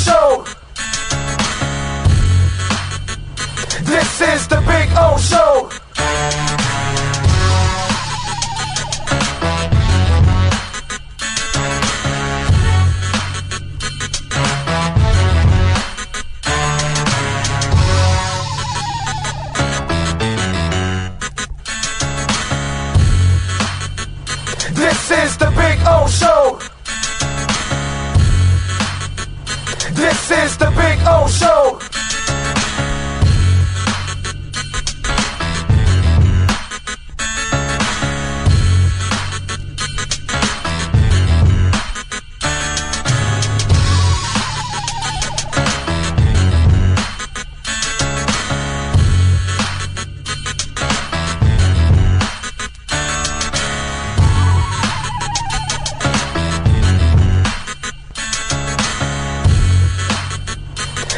Show. This is the Big O Show. This is the Big O Show. This is the Big O Show.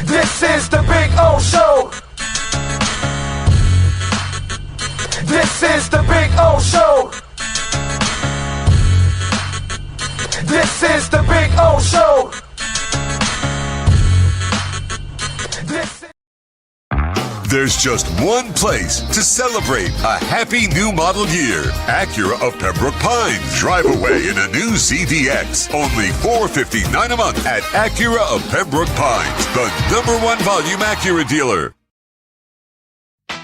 This is the Big O Show. This is the Big O Show. This is the Big O Show. There's just one place to celebrate a happy new model year. Acura of Pembroke Pines. Drive away in a new ZDX. Only $459 a month at Acura of Pembroke Pines, the #1 volume Acura dealer.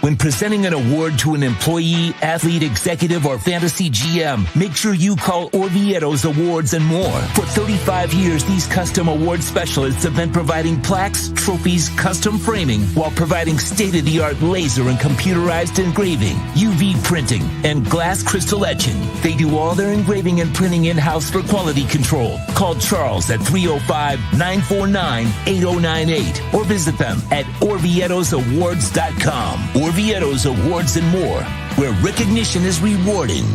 When presenting an award to an employee, athlete, executive, or fantasy GM, make sure you call Orvieto's Awards and More. For 35 years, these custom award specialists have been providing plaques, trophies, custom framing, while providing state-of-the-art laser and computerized engraving, UV printing, and glass crystal etching. They do all their engraving and printing in-house for quality control. Call Charles at 305-949-8098 or visit them at orvietosawards.com. Orvieto's Awards and More, where recognition is rewarding.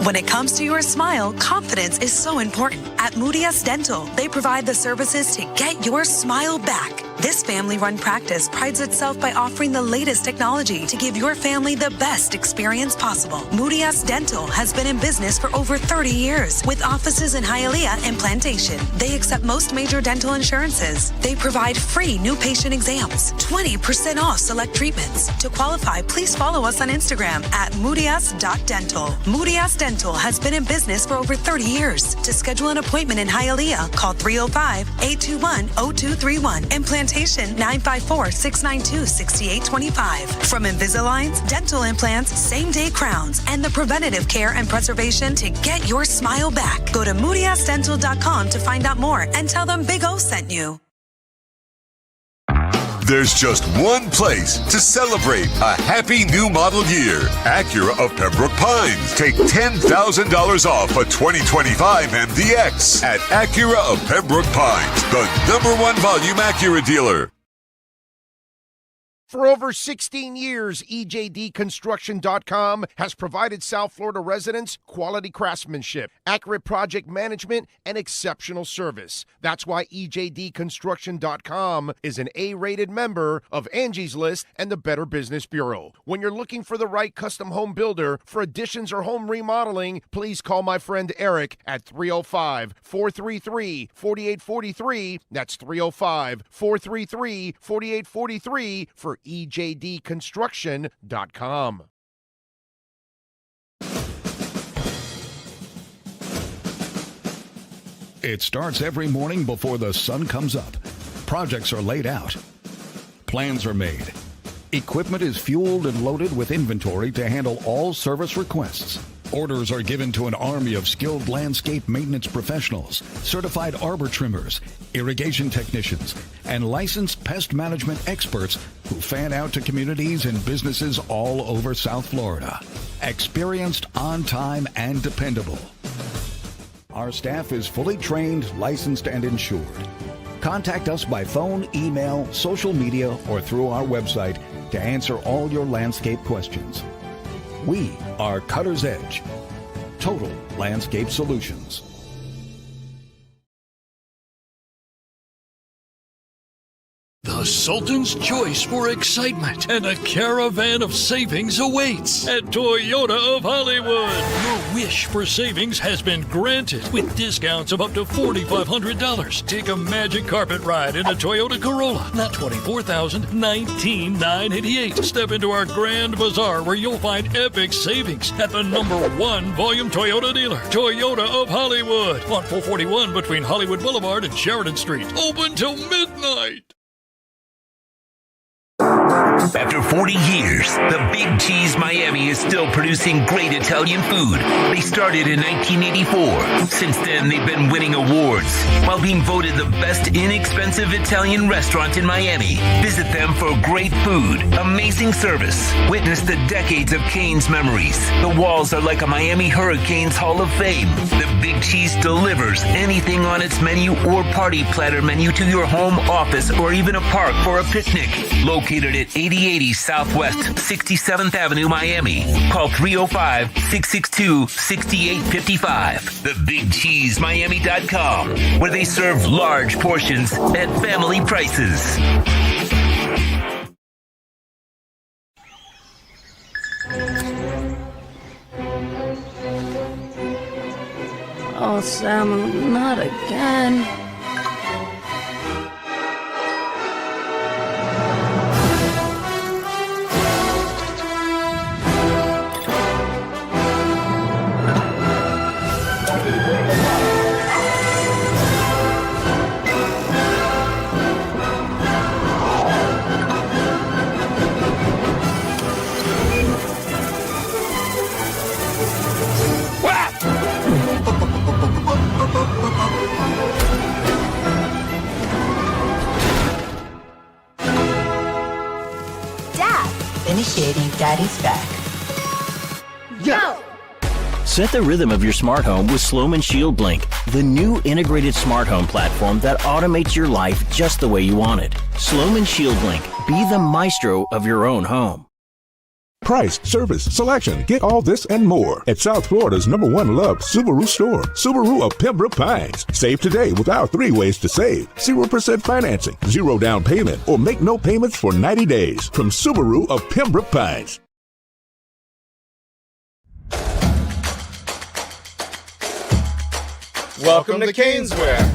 When it comes to your smile, confidence is so important. At Moody S Dental, they provide the services to get your smile back. This family-run practice prides itself by offering the latest technology to give your family the best experience possible. Moody S Dental has been in business for over 30 years with offices in Hialeah and Plantation. They accept most major dental insurances. They provide free new patient exams, 20% off select treatments. To qualify, please follow us on Instagram at moodys.dental. Moody S Dental has been in business for over 30 years. To schedule an appointment in Hialeah, call 305-821-0231 and Plantation 954-692-6825. From Invisaligns, dental implants, same-day crowns, and the preventative care and preservation to get your smile back. Go to moodysdental.com to find out more and tell them Big O sent you. There's just one place to celebrate a happy new model year. Acura of Pembroke Pines. Take $10,000 off a 2025 MDX at Acura of Pembroke Pines, the #1 volume Acura dealer. For over 16 years, EJDconstruction.com has provided South Florida residents quality craftsmanship, accurate project management, and exceptional service. That's why EJDconstruction.com is an A-rated member of Angie's List and the Better Business Bureau. When you're looking for the right custom home builder for additions or home remodeling, please call my friend Eric at 305-433-4843. That's 305-433-4843 for EJDconstruction.com. It starts every morning before the sun comes up. Projects are laid out. Plans are made. Equipment is fueled and loaded with inventory to handle all service requests. Orders are given to an army of skilled landscape maintenance professionals, certified arbor trimmers, irrigation technicians, and licensed pest management experts who fan out to communities and businesses all over South Florida. Experienced, on time, and dependable. Our staff is fully trained, licensed, and insured. Contact us by phone, email, social media, or through our website to answer all your landscape questions. We are Cutter's Edge. Total Landscape Solutions. A Sultan's choice for excitement and a caravan of savings awaits at Toyota of Hollywood. Your wish for savings has been granted with discounts of up to $4,500. Take a magic carpet ride in a Toyota Corolla, not $24,000, $19,988. Step into our Grand Bazaar where you'll find epic savings at the #1 volume Toyota dealer, Toyota of Hollywood, on 441 between Hollywood Boulevard and Sheridan Street. Open till midnight. After 40 years, the Big Cheese Miami is still producing great Italian food. They started in 1984. Since then, they've been winning awards while being voted the best inexpensive Italian restaurant in Miami. Visit them for great food, amazing service. Witness the decades of Cane's memories. The walls are like a Miami Hurricanes Hall of Fame. The Big Cheese delivers anything on its menu or party platter menu to your home, office, or even a park for a picnic. Located at 8080 Southwest 67th Avenue, Miami. Call 305-662-6855. TheBigCheeseMiami.com, where they serve large portions at family prices. Oh, Sam, not again. Initiating Daddy's back. Go! Set the rhythm of your smart home with Sloman Shield Blink, the new integrated smart home platform that automates your life just the way you want it. Sloman Shield Blink. Be the maestro of your own home. Price, service, selection. Get all this and more at South Florida's #1 loved Subaru store. Subaru of Pembroke Pines. Save today with our 3 ways to save. 0% financing, 0 down payment, or make no payments for 90 days. From Subaru of Pembroke Pines. Welcome to Caneswear.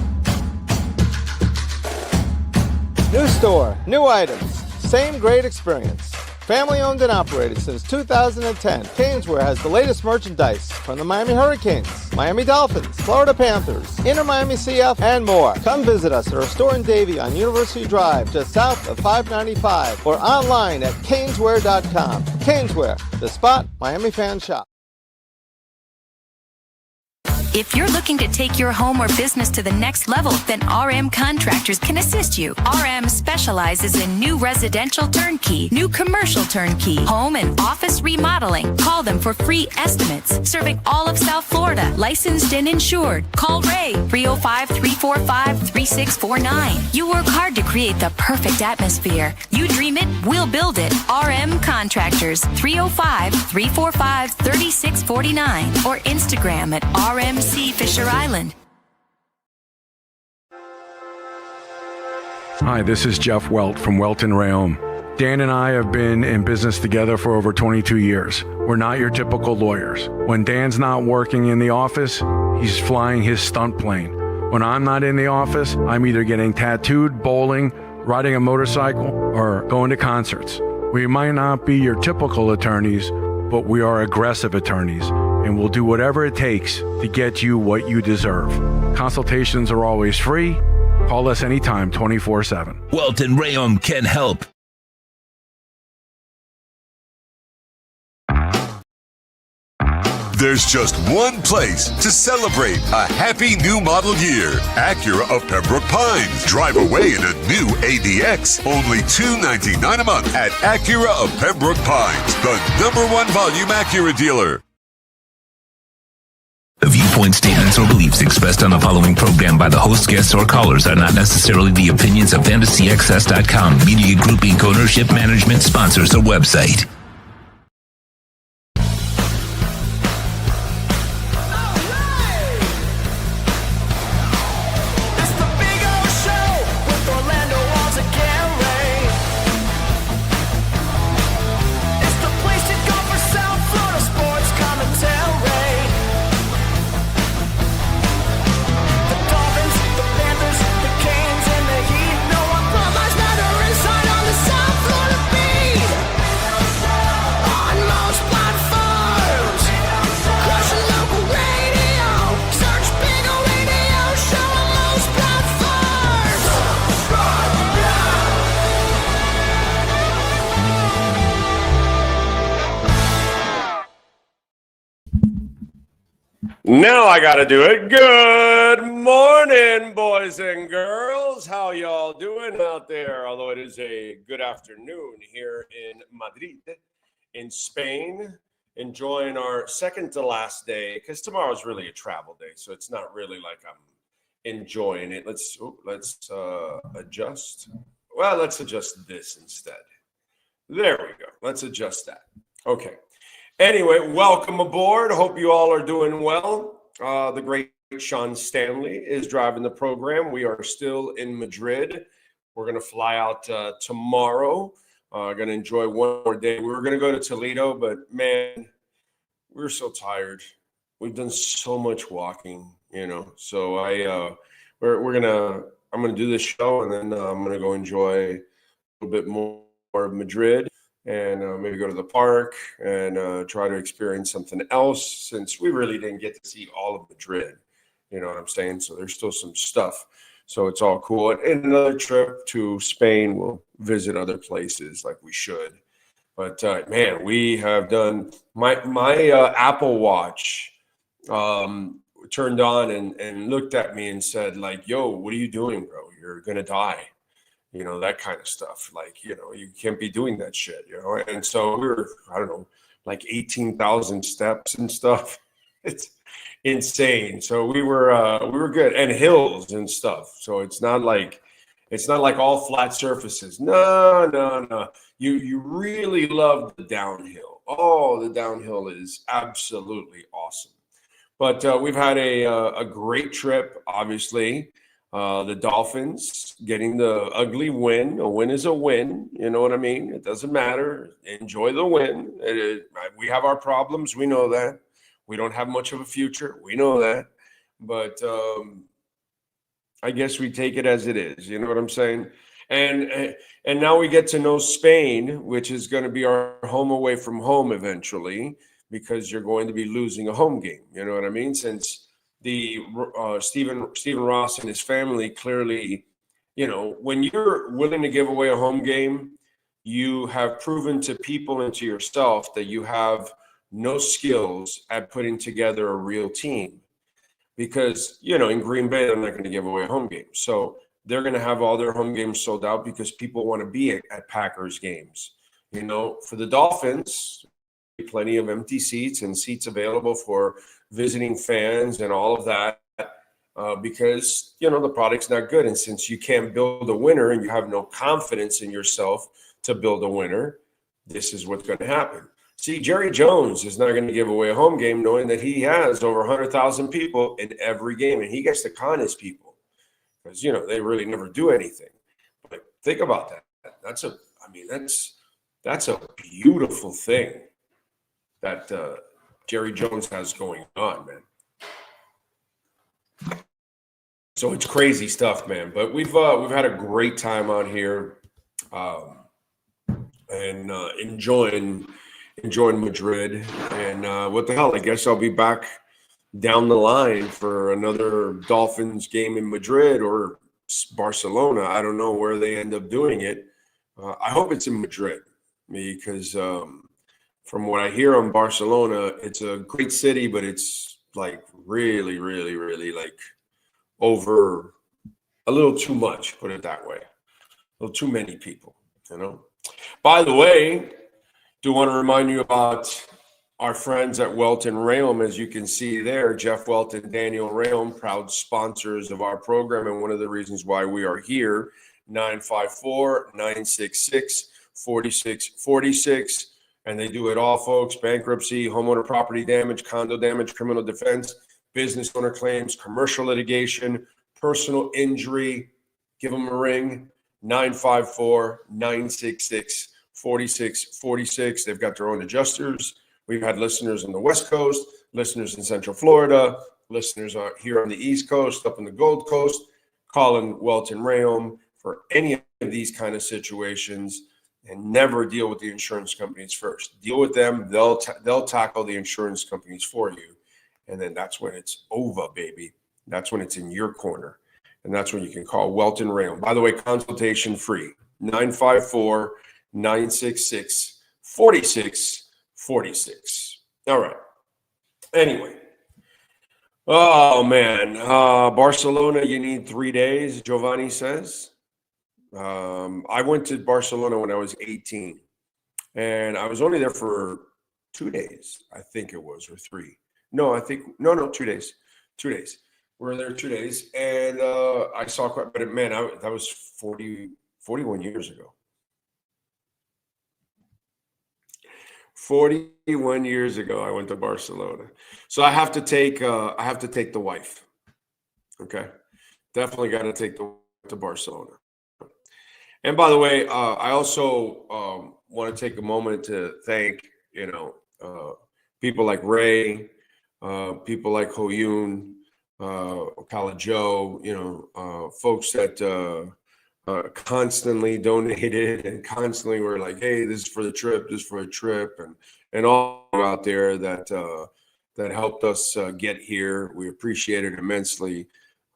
New store, new items, same great experience. Family owned and operated since 2010, Caneswear has the latest merchandise from the Miami Hurricanes, Miami Dolphins, Florida Panthers, Inter Miami CF, and more. Come visit us at our store in Davie on University Drive, just south of 595, or online at caneswear.com. Caneswear, the spot Miami fans shop. If you're looking to take your home or business to the next level, then RM Contractors can assist you. RM specializes in new residential turnkey, new commercial turnkey, home and office remodeling. Call them for free estimates. Serving all of South Florida, licensed and insured. Call Ray, 305-345-3649. You work hard to create the perfect atmosphere. You dream it, we'll build it. RM Contractors, 305-345-3649. Or Instagram at RMC Fisher Island. Hi, this is Jeff Welt from Welton Rayom. Dan and I have been in business together for over 22 years. We're not your typical lawyers. When Dan's not working in the office, he's flying his stunt plane. When I'm not in the office, I'm either getting tattooed, bowling, riding a motorcycle, or going to concerts. We might not be your typical attorneys, but we are aggressive attorneys, and we'll do whatever it takes to get you what you deserve. Consultations are always free. Call us anytime, 24/7. Welton Rayom can help. There's just one place to celebrate a happy new model year. Acura of Pembroke Pines. Drive away in a new ADX. Only $299 a month at Acura of Pembroke Pines, the #1 volume Acura dealer. The viewpoint, statements, or beliefs expressed on the following program by the host, guests, or callers are not necessarily the opinions of FantasyAccess.com, Media Group Inc. Ownership, Management, Sponsors, or website. Now I got to do it. Good morning, boys and girls. How y'all doing out there? Although it is a good afternoon here in Madrid, in Spain, enjoying our second to last day, because tomorrow's really a travel day, so it's not really like I'm enjoying it. Let's adjust. Well, let's adjust this instead. There we go. Let's adjust that. Okay. Anyway, welcome aboard. Hope you all are doing well. The great Sean Stanley is driving the program. We are still in Madrid. We're going to fly out tomorrow. Going to enjoy one more day. We were going to go to Toledo, but man, we're so tired. We've done so much walking, So I'm going to do this show, and then I'm going to go enjoy a little bit more of Madrid. And maybe go to the park and try to experience something else, since we really didn't get to see all of Madrid. You know what I'm saying? So there's still some stuff. So it's all cool. And another trip to Spain, we'll visit other places like we should. But, man, we have done – my Apple Watch turned on and looked at me and said, like, yo, what are you doing, bro? You're going to die. That kind of stuff. Like, you can't be doing that shit, And so we were, I don't know, like 18,000 steps and stuff. It's insane. So we were good, and hills and stuff. So it's not like all flat surfaces. No. You really love the downhill. Oh, the downhill is absolutely awesome. But we've had a great trip, obviously. The Dolphins getting the ugly win. A win is a win. You know what I mean? It doesn't matter. Enjoy the win. We have our problems. We know that. We don't have much of a future. We know that. But I guess we take it as it is. You know what I'm saying? And now we get to know Spain, which is going to be our home away from home eventually, because you're going to be losing a home game. You know what I mean? Since the Stephen Ross and his family clearly, when you're willing to give away a home game, you have proven to people and to yourself that you have no skills at putting together a real team. Because, in Green Bay, they're not going to give away a home game. So they're going to have all their home games sold out because people want to be at Packers games. For the Dolphins, plenty of empty seats and seats available for visiting fans and all of that, because the product's not good. And since you can't build a winner and you have no confidence in yourself to build a winner, this is what's going to happen. See, Jerry Jones is not going to give away a home game knowing that he has over 100,000 people in every game, and he gets to con his people because they really never do anything. But think about that. That's a beautiful thing that Jerry Jones has going on, man. So it's crazy stuff, man. But we've had a great time out here, and enjoying Madrid. And what the hell? I guess I'll be back down the line for another Dolphins game in Madrid or Barcelona. I don't know where they end up doing it. I hope it's in Madrid, because from what I hear on Barcelona, it's a great city, but it's like really, really, really like over a little too much, put it that way. A little too many people, By the way, do want to remind you about our friends at Welton Realm. As you can see there, Jeff Welton, Daniel Realm, proud sponsors of our program, and one of the reasons why we are here, 954-966-4646. And they do it all, folks: bankruptcy, homeowner property damage, condo damage, criminal defense, business owner claims, commercial litigation, personal injury. Give them a ring, 954-966-4646. They've got their own adjusters. We've had listeners on the West Coast, listeners in Central Florida, listeners here on the East Coast, up in the Gold Coast, calling Welton Realm for any of these kind of situations. And never deal with the insurance companies first. Deal with them. They'll tackle the insurance companies for you. And then that's when it's over, baby. That's when it's in your corner. And that's when you can call Welton Realm. By the way, consultation free. 954-966-4646. All right. Anyway, Oh, man. Barcelona, you need 3 days, Giovanni says. I went to Barcelona when I was 18, and I was only there for 2 days, I think it was, or 3. No, 2 days. 2 days. We were there 2 days, and I saw quite, but man, that was 41 years ago. 41 years ago, I went to Barcelona. So I have to take the wife. Okay, definitely got to take the wife to Barcelona. And by the way, I also want to take a moment to thank people like Ray, people like Hoyun, Kala Joe, folks that constantly donated and constantly were like, hey, this is for the trip, and all out there that helped us get here. We appreciate it immensely.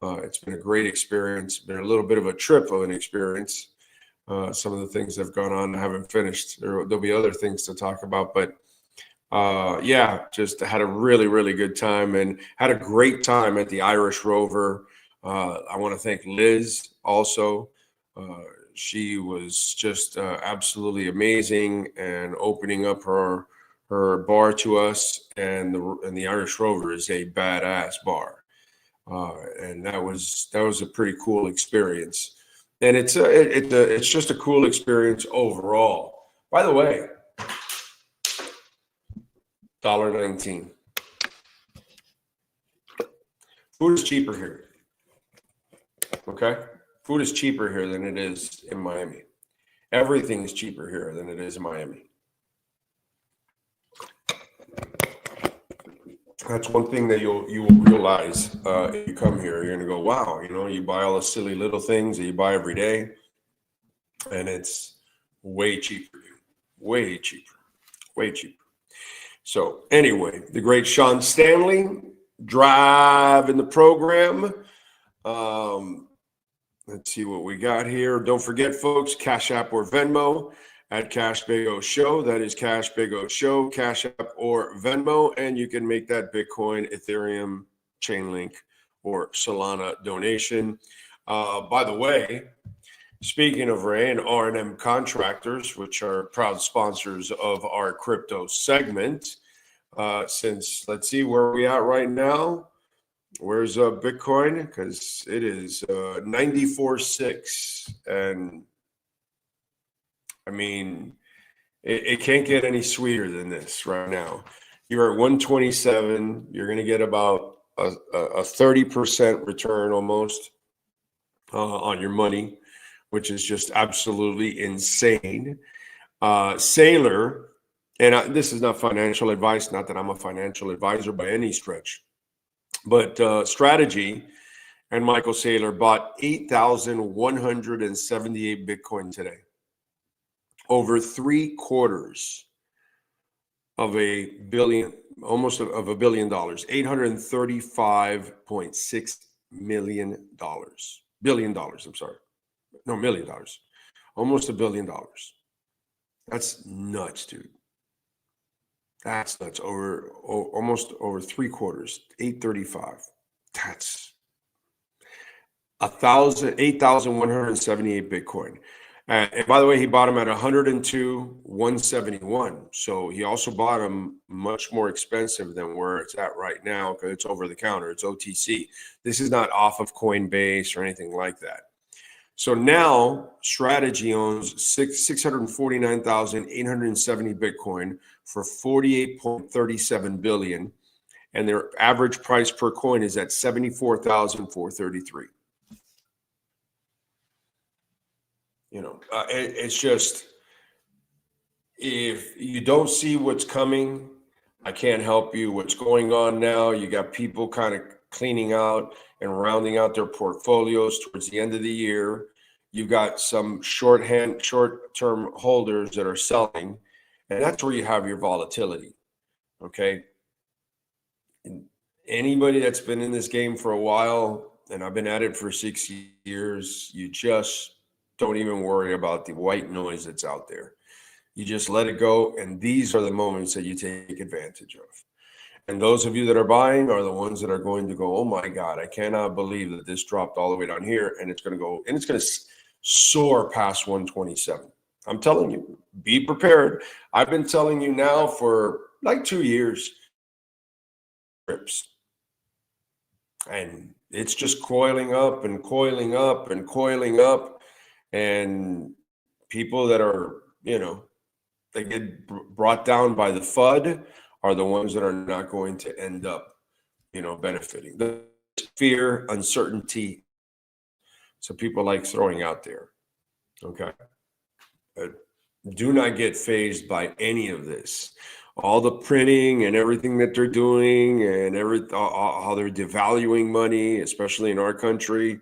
It's been a great experience. Been a little bit of a trip of an experience. Some of the things that have gone on, I haven't finished. There'll be other things to talk about, but just had a really, really good time and had a great time at the Irish Rover. I want to thank Liz also. She was just absolutely amazing and opening up her bar to us. And the Irish Rover is a badass bar, and that was a pretty cool experience. And it's just a cool experience overall. By the way, $1.19. Food is cheaper here. Okay? Food is cheaper here than it is in Miami. Everything is cheaper here than it is in Miami. That's one thing that you will realize if you come here. You're going to go, wow, you buy all the silly little things that you buy every day, and it's way cheaper. Way cheaper. Way cheaper. So anyway, the great Sean Stanley driving the program. Let's see what we got here. Don't forget, folks, Cash App or Venmo at Cash Big O Show. That is Cash Big O Show, Cash App or Venmo. And you can make that Bitcoin, Ethereum, Chainlink, or Solana donation. By the way, speaking of Ray and R&M Contractors, which are proud sponsors of our crypto segment, since let's see where we at right now. Where's Bitcoin? Because it is 94.6, and I mean, it can't get any sweeter than this right now. You're at 127. You're going to get about a 30% return almost on your money, which is just absolutely insane. Sailor, and this is not financial advice, not that I'm a financial advisor by any stretch, but Strategy and Michael Saylor bought 8,178 Bitcoin today. Over $750 million, almost of $1 billion, $835.6 million. Billion dollars, I'm sorry. No, $1 million. Almost $1 billion. That's nuts, dude. That's nuts. Almost over $750, 835. That's 8,178 Bitcoin. And by the way, he bought them at 102,171. So he also bought them much more expensive than where it's at right now because it's over the counter. It's OTC. This is not off of Coinbase or anything like that. So now Strategy owns 649,870 Bitcoin for 48.37 billion, and their average price per coin is at 74,433. It's just, if you don't see what's coming, I can't help you. What's going on now, you got people kind of cleaning out and rounding out their portfolios towards the end of the year. You've got some short-term holders that are selling, and that's where you have your volatility, okay? Anybody that's been in this game for a while, and I've been at it for 6 years, you just don't even worry about the white noise that's out there. You just let it go, and these are the moments that you take advantage of. And those of you that are buying are the ones that are going to go, oh my God, I cannot believe that this dropped all the way down here, and it's going to go, and it's going to soar past 127. I'm telling you, be prepared. I've been telling you now for like 2 years. And it's just coiling up and coiling up and coiling up. And people that are, they get brought down by the FUD are the ones that are not going to end up, benefiting. The fear, uncertainty. So people like throwing out there. Okay. Do not get fazed by any of this. All the printing and everything that they're doing and how they're devaluing money, especially in our country,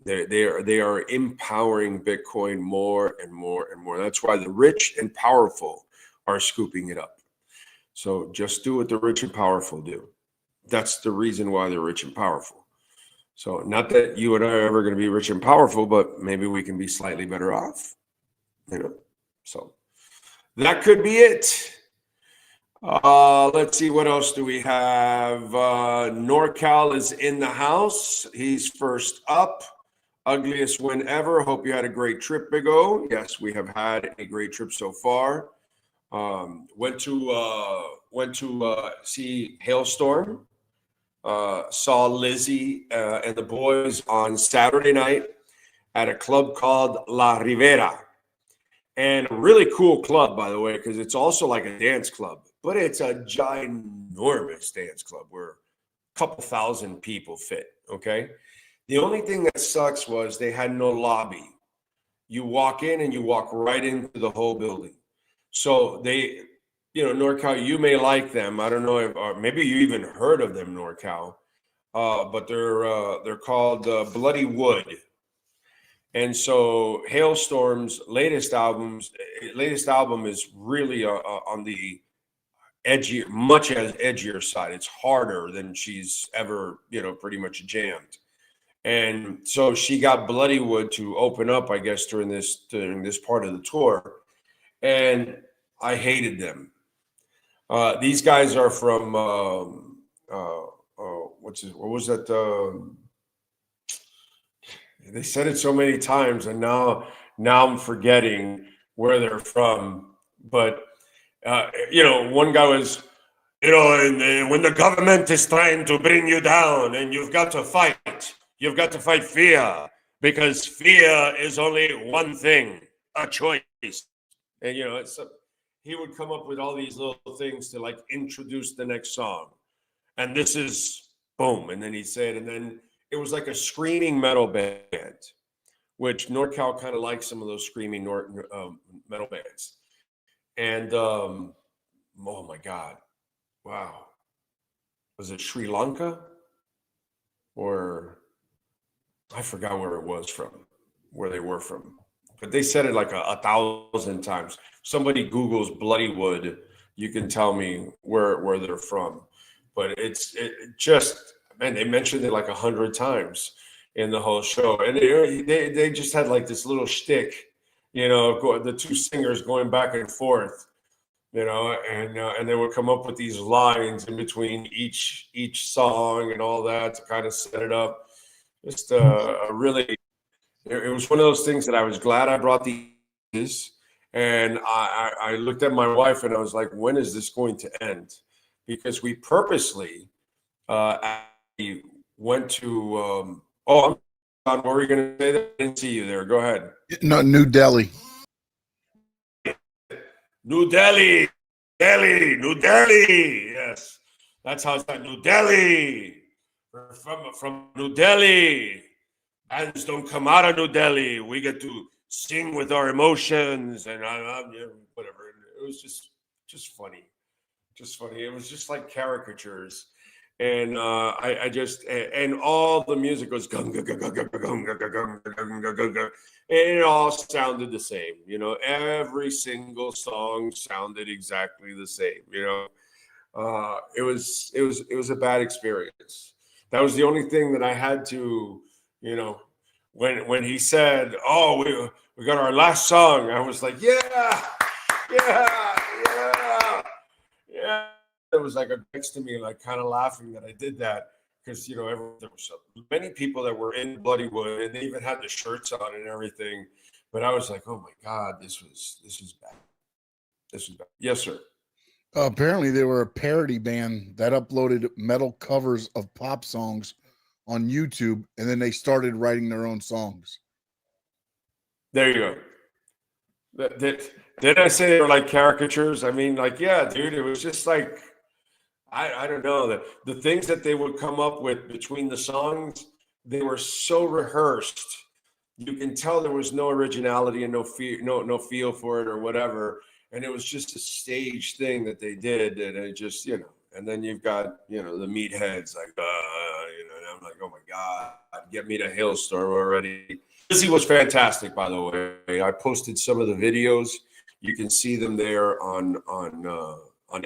they are empowering Bitcoin more and more and more. That's why the rich and powerful are scooping it up. So just do what the rich and powerful do. That's the reason why they're rich and powerful. So not that you and I are ever going to be rich and powerful, but maybe we can be slightly better off. So that could be it. Let's see, what else do we have? NorCal is in the house. He's first up. Ugliest win ever. Hope you had a great trip, Big O. Yes, we have had a great trip so far. Went to see Hailstorm. Saw Lizzie and the boys on Saturday night at a club called La Rivera. And a really cool club, by the way, because it's also like a dance club, but it's a ginormous dance club where a couple thousand people fit, okay? The only thing that sucks was they had no lobby. You walk in and you walk right into the whole building. So they, NorCal, you may like them. I don't know if, or maybe you even heard of them, NorCal, but they're called Bloody Wood. And so Hailstorm's latest album is really on the much edgier side. It's harder than she's ever, pretty much jammed. And so she got Bloody Wood to open up, I guess, during this part of the tour. And I hated them. These guys are from what was that? They said it so many times, and now I'm forgetting where they're from. But one guy was, and when the government is trying to bring you down, and you've got to fight fear, because fear is only one thing, a choice. And he would come up with all these little things to like introduce the next song, and this is boom, and then he'd say it, and then it was like a screaming metal band, which NorCal kind of likes some of those screaming metal bands. And oh my God, wow, was it Sri Lanka, or I forgot where they were from, but they said it like 1,000 times. Somebody Googles Bloody Wood, you can tell me where they're from, but man, they mentioned it like 100 times in the whole show. And they just had like this little shtick, the two singers going back and forth, and they would come up with these lines in between each song and all that to kind of set it up. Just really, it was one of those things that I was glad I brought these. And I looked at my wife and I was like, when is this going to end? Because we purposely went to what were you going to say? I didn't see you there. Go ahead. No, New Delhi. New Delhi. Yes, that's how it's at New Delhi. We're from New Delhi. Bands don't come out of New Delhi. We get to sing with our emotions and whatever. It was just funny. It was just like caricatures. And I just, and all the music goes, and it all sounded the same. Every single song sounded exactly the same. It was a bad experience. That was the only thing that I had to, when he said, "Oh, we got our last song," I was like, yeah. that was like next to me, like kind of laughing that I did that because, you know, there were so many people that were in Bloodywood and they even had the shirts on and everything. But I was like, oh my God, this was bad. This was bad. Yes, sir. Apparently, they were a parody band that uploaded metal covers of pop songs on YouTube, and then they started writing their own songs. There you go. Did I say they were like caricatures? I mean, like, yeah, dude, it was just like, I don't know. The things that they would come up with between the songs, they were so rehearsed. You can tell there was no originality and no feel for it or whatever. And it was just a stage thing that they did. And it just, you know, and then you've got, you know, the meatheads like, you know, and I'm like, oh my God, get me to Hailstorm already. Messi was fantastic, by the way. I posted some of the videos. You can see them there on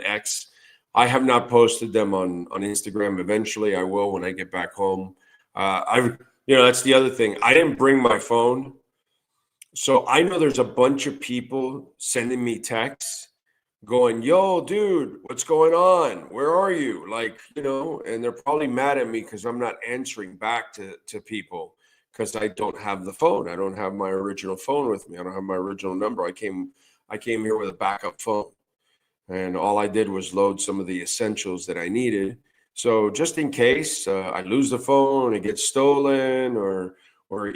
X. I have not posted them on Instagram. Eventually, I will when I get back home. You know, that's the other thing. I didn't bring my phone. So I know there's a bunch of people sending me texts going, yo, dude, what's going on? Where are you? Like, you know, and they're probably mad at me because I'm not answering back to people because I don't have the phone. I don't have my original phone with me. I don't have my original number. I came here with a backup phone. And all I did was load some of the essentials that I needed. So just in case I lose the phone, it gets stolen, or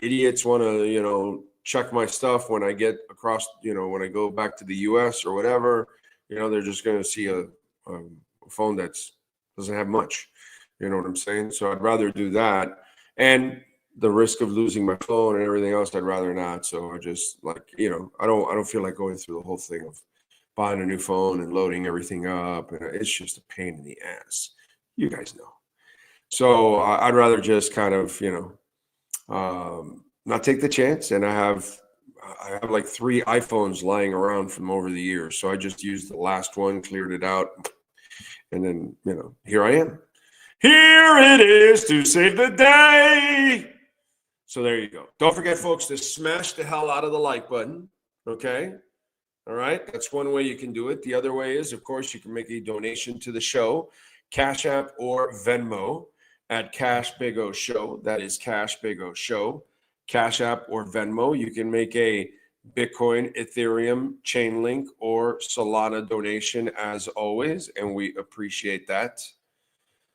idiots want to, you know, check my stuff when I get across, you know, when I go back to the US or whatever, you know, they're just going to see a phone that's doesn't have much, you know what I'm saying? So I'd rather do that. And the risk of losing my phone and everything else, I'd rather not. So I just like, you know, I don't feel like going through the whole thing of buying a new phone and loading everything up. And it's just a pain in the ass. You guys know. So I'd rather just kind of, you know, not take the chance. And I have like 3 iPhones lying around from over the years. So I just used the last one, cleared it out. And then, you know, here I am. Here it is to save the day. So there you go. Don't forget, folks, to smash the hell out of the like button. Okay. All right. That's one way you can do it. The other way is, of course, you can make a donation to the show, Cash App or Venmo at Cash Big O Show. That is Cash Big O Show. Cash App or Venmo. You can make a Bitcoin, Ethereum, Chainlink, or Solana donation as always, and we appreciate that.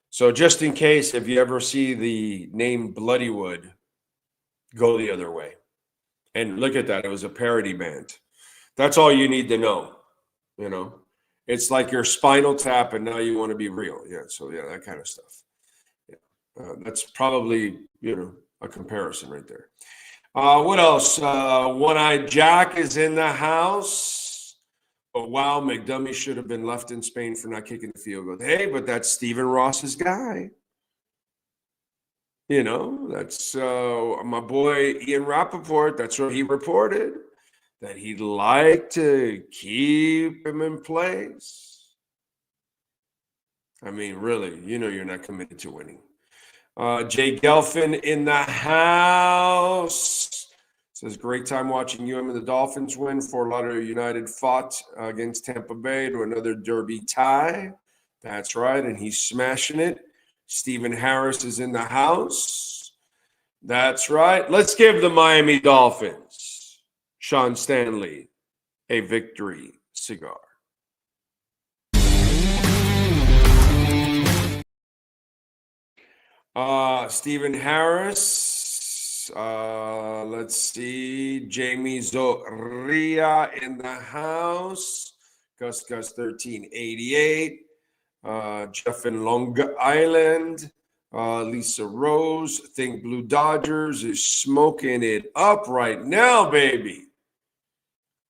So just in case, if you ever see the name Bloodywood, go the other way. And look at that. It was a parody band. That's all you need to know. You know, it's like your Spinal Tap and now you want to be real. Yeah. So yeah, that kind of stuff. Yeah. That's probably, you know, a comparison right there. What else? One-Eyed Jack is in the house. But wow, McDummy should have been left in Spain for not kicking the field goal. Hey, but that's Stephen Ross's guy. You know, that's my boy Ian Rappaport. That's what he reported, that he'd like to keep him in place. I mean, really, you know you're not committed to winning. Jay Gelfin in the house says, great time watching UM and the Dolphins win. Fort Lauderdale United fought against Tampa Bay to another derby tie. That's right, and he's smashing it. Stephen Harris is in the house. That's right. Let's give the Miami Dolphins, Sean Stanley, a victory cigar. Stephen Harris. Let's see. Jamie Zoria in the house. Gus 1388. Jeff in Long Island. Lisa Rose. Think Blue Dodgers is smoking it up right now, baby.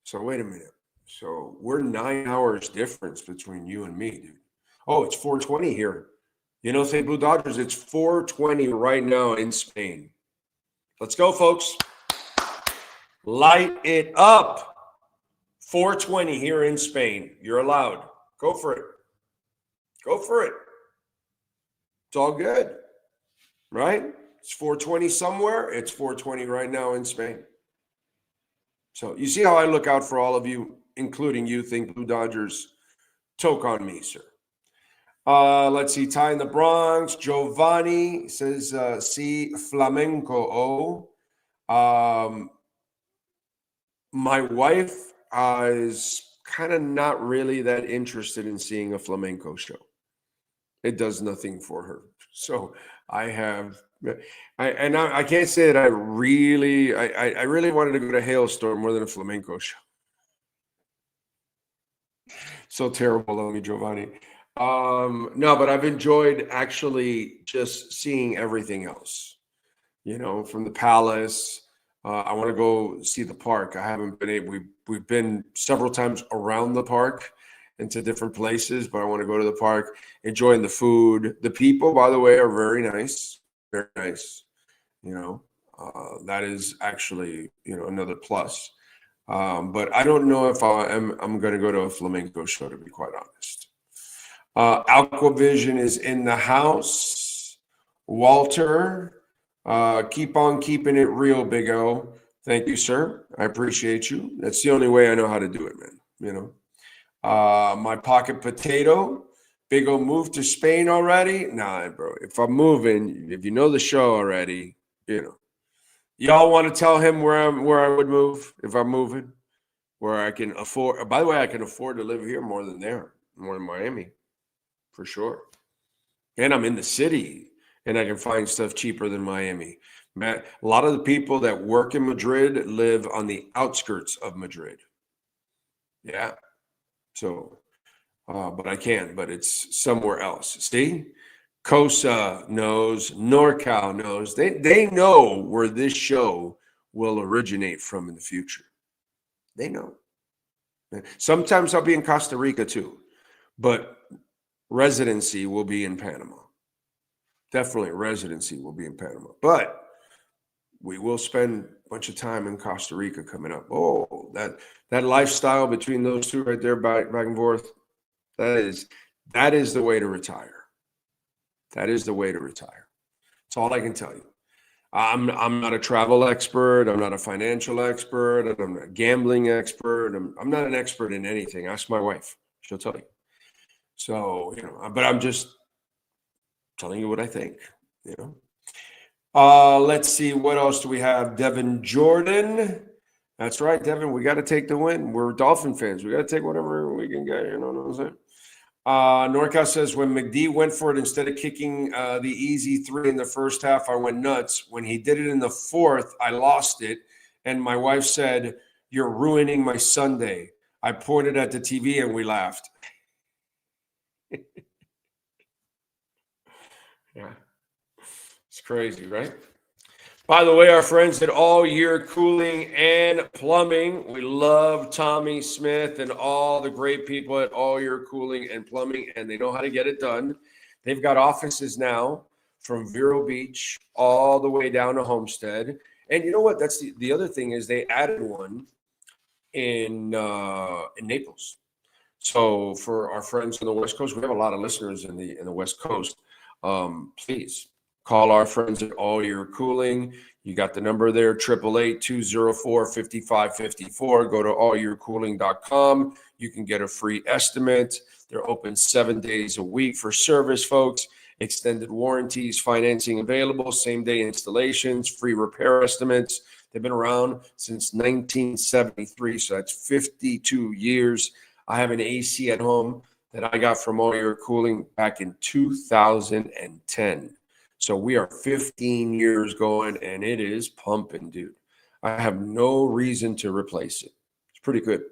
So wait a minute. So we're 9 hours difference between you and me, dude. Oh, it's 4:20 here. You know, St. Blue Dodgers, it's 4:20 right now in Spain. Let's go, folks. Light it up. 4:20 here in Spain. You're allowed. Go for it. Go for it. It's all good, right? It's 4:20 somewhere. It's 4:20 right now in Spain. So you see how I look out for all of you, including you, Think Blue Dodgers. Toke on me, sir. Let's see. Ty in the Bronx. Giovanni says, see flamenco. My wife is kind of not really that interested in seeing a flamenco show. It does nothing for her. So I can't say that I really wanted to go to Hailstorm more than a flamenco show. So terrible of me, Giovanni. No, but I've enjoyed actually just seeing everything else, from the Palace. I want to go see the park. I haven't been able, we've been several times around the park into different places, but I want to go to the park, enjoying the food. The people, by the way, are very nice, very nice. That is actually, another plus. But I don't know if I'm going to go to a flamenco show, to be quite honest. Aquavision is in the house. Walter, keep on keeping it real, Big O. Thank you, sir. I appreciate you. That's the only way I know how to do it, man. My pocket potato. Big O moved to Spain already? Nah, bro. If I'm moving, if you know the show already, Y'all want to tell him where I would move if I'm moving? Where I can afford. By the way, I can afford to live here more than there, more than Miami, for sure. And I'm in the city, and I can find stuff cheaper than Miami. A lot of the people that work in Madrid live on the outskirts of Madrid. Yeah. So, but I can, but it's somewhere else. See? Cosa knows, NorCal knows. They know where this show will originate from in the future. They know. Sometimes I'll be in Costa Rica too, but residency will be in Panama. Definitely residency will be in Panama. But we will spend a bunch of time in Costa Rica coming up. Oh, that lifestyle between those two right there, back and forth, that is the way to retire. That is the way to retire. That's all I can tell you. I'm not a travel expert. I'm not a financial expert. I'm not a gambling expert. I'm not an expert in anything. Ask my wife. She'll tell you. So, but I'm just telling you what I think, Let's see. What else do we have? Devin Jordan. That's right, Devin. We got to take the win. We're Dolphin fans. We got to take whatever we can get. You know what I'm saying? NorCal says, when McD went for it instead of kicking the easy three in the first half, I went nuts. When he did it in the fourth, I lost it. And my wife said, you're ruining my Sunday. I pointed at the TV and we laughed. Yeah. It's crazy, right? By the way, our friends at All Year Cooling and Plumbing, we love Tommy Smith and all the great people at All Year Cooling and Plumbing, and they know how to get it done. They've got offices now from Vero Beach all the way down to Homestead. And you know what? That's the other thing is they added one in Naples. So for our friends on the West Coast, we have a lot of listeners in the West Coast. Please call our friends at All Year Cooling. You got the number there, 888-204-5554. Go to allyearcooling.com. You can get a free estimate. They're open 7 days a week for service, folks. Extended warranties, financing available, same-day installations, free repair estimates. They've been around since 1973, so that's 52 years. I have an AC at home that I got from All Year Cooling back in 2010. So we are 15 years going, and it is pumping, dude. I have no reason to replace it. It's pretty good.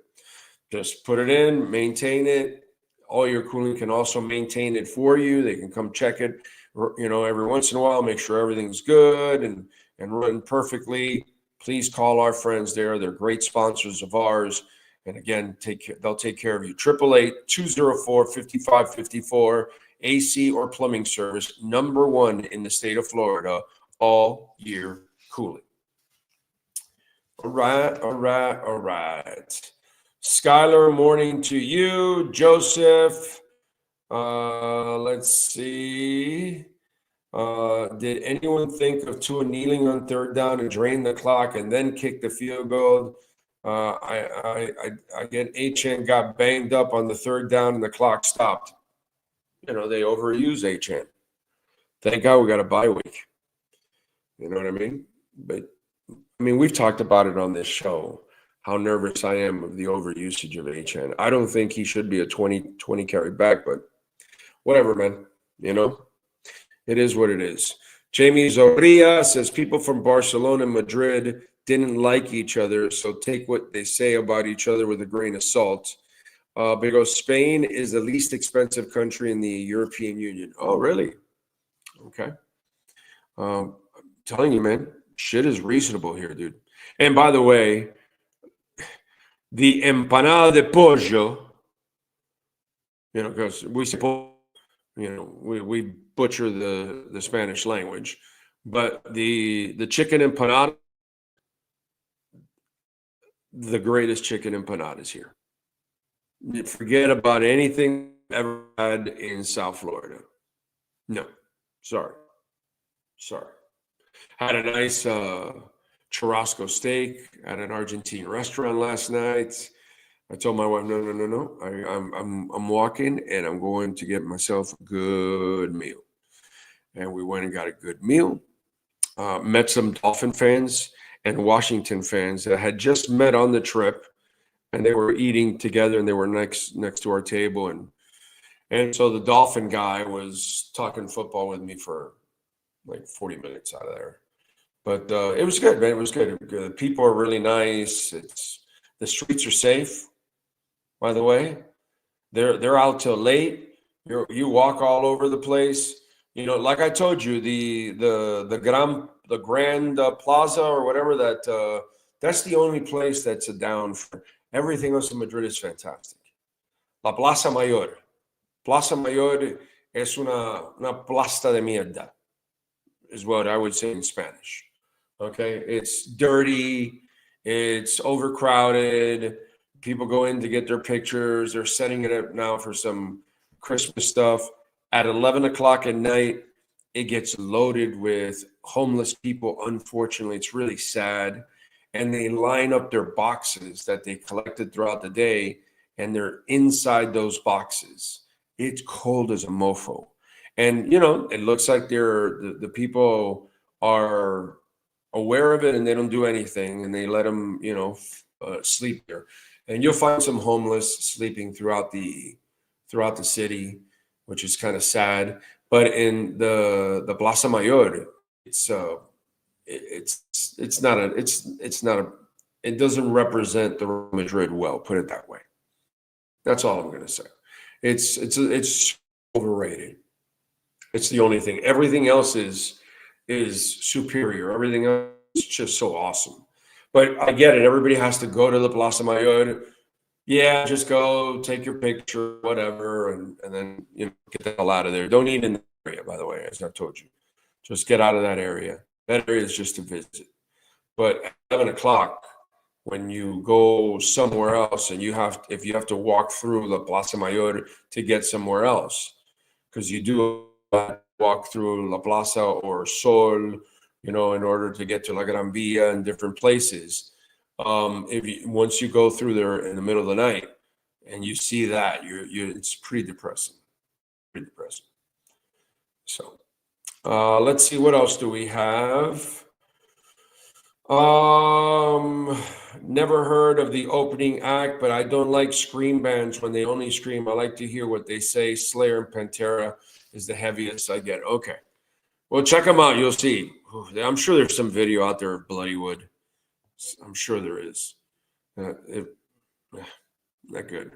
Just put it in, maintain it. All Year Cooling can also maintain it for you. They can come check it, every once in a while, make sure everything's good and run perfectly. Please call our friends there. They're great sponsors of ours. And again, they'll take care of you. 888-204-5554. AC or plumbing service, #1 in the state of Florida, All Year Cooling. All right. Skylar, morning to you. Joseph, let's see. Did anyone think of Tua kneeling on third down and drain the clock and then kick the field goal? I get Achane got banged up on the third down and the clock stopped. they overuse Achane. Thank God we got a bye week. You know what I mean? But I mean, we've talked about it on this show, how nervous I am of the overusage of Achane. I don't think he should be a 20 carry back, but whatever, man. It is what it is. Jamie Zorria says people from Barcelona and Madrid didn't like each other, so take what they say about each other with a grain of salt. Because Spain is the least expensive country in the European Union. Oh, really? Okay. I'm telling you, man, shit is reasonable here, dude. And by the way, the empanada de pollo, because we butcher the Spanish language, but the chicken empanada, the greatest chicken empanadas here. Forget about anything I've ever had in South Florida. No, sorry. Had a nice churrasco steak at an Argentine restaurant last night. I told my wife, no. I'm walking and I'm going to get myself a good meal. And we went and got a good meal. Met some Dolphin fans and Washington fans that had just met on the trip, and they were eating together, and they were next to our table. And so the Dolphin guy was talking football with me for like 40 minutes out of there. But it was good, man. It was good. The people are really nice. The streets are safe, by the way. They're out till late. You walk all over the place. Like I told you, the Grand Plaza or whatever, that's the only place that's a down for. Everything else in Madrid is fantastic. La Plaza Mayor. Plaza Mayor es una plaza de mierda, is what I would say in Spanish. Okay? It's dirty. It's overcrowded. People go in to get their pictures. They're setting it up now for some Christmas stuff. At 11 o'clock at night, it gets loaded with homeless people. Unfortunately, it's really sad. And they line up their boxes that they collected throughout the day, and they're inside those boxes. It's cold as a mofo. And, it looks like the people are aware of it, and they don't do anything, and they let them, sleep there. And you'll find some homeless sleeping throughout the city, which is kind of sad. But in the Plaza Mayor, it doesn't represent the Real Madrid well, put it that way. That's all I'm going to say. It's overrated. It's the only thing. Everything else is superior. Everything else is just so awesome. But I get it. Everybody has to go to the Plaza Mayor. Yeah, just go, take your picture, whatever, and then get the hell out of there. Don't eat in the area, by the way, as I told you. Just get out of that area. That area is just to visit. But at 11 o'clock, when you go somewhere else, and if you have to walk through the Plaza Mayor to get somewhere else, because you do walk through La Plaza or Sol, in order to get to La Gran Via and different places. Once you go through there in the middle of the night and you see that, it's pretty depressing. So let's see, what else do we have? Never heard of the opening act, but I don't like scream bands when they only scream. I like to hear what they say. Slayer and Pantera is the heaviest I get. Okay. Well, check them out. You'll see. I'm sure there's some video out there of Bloodywood. I'm sure there is. Not good.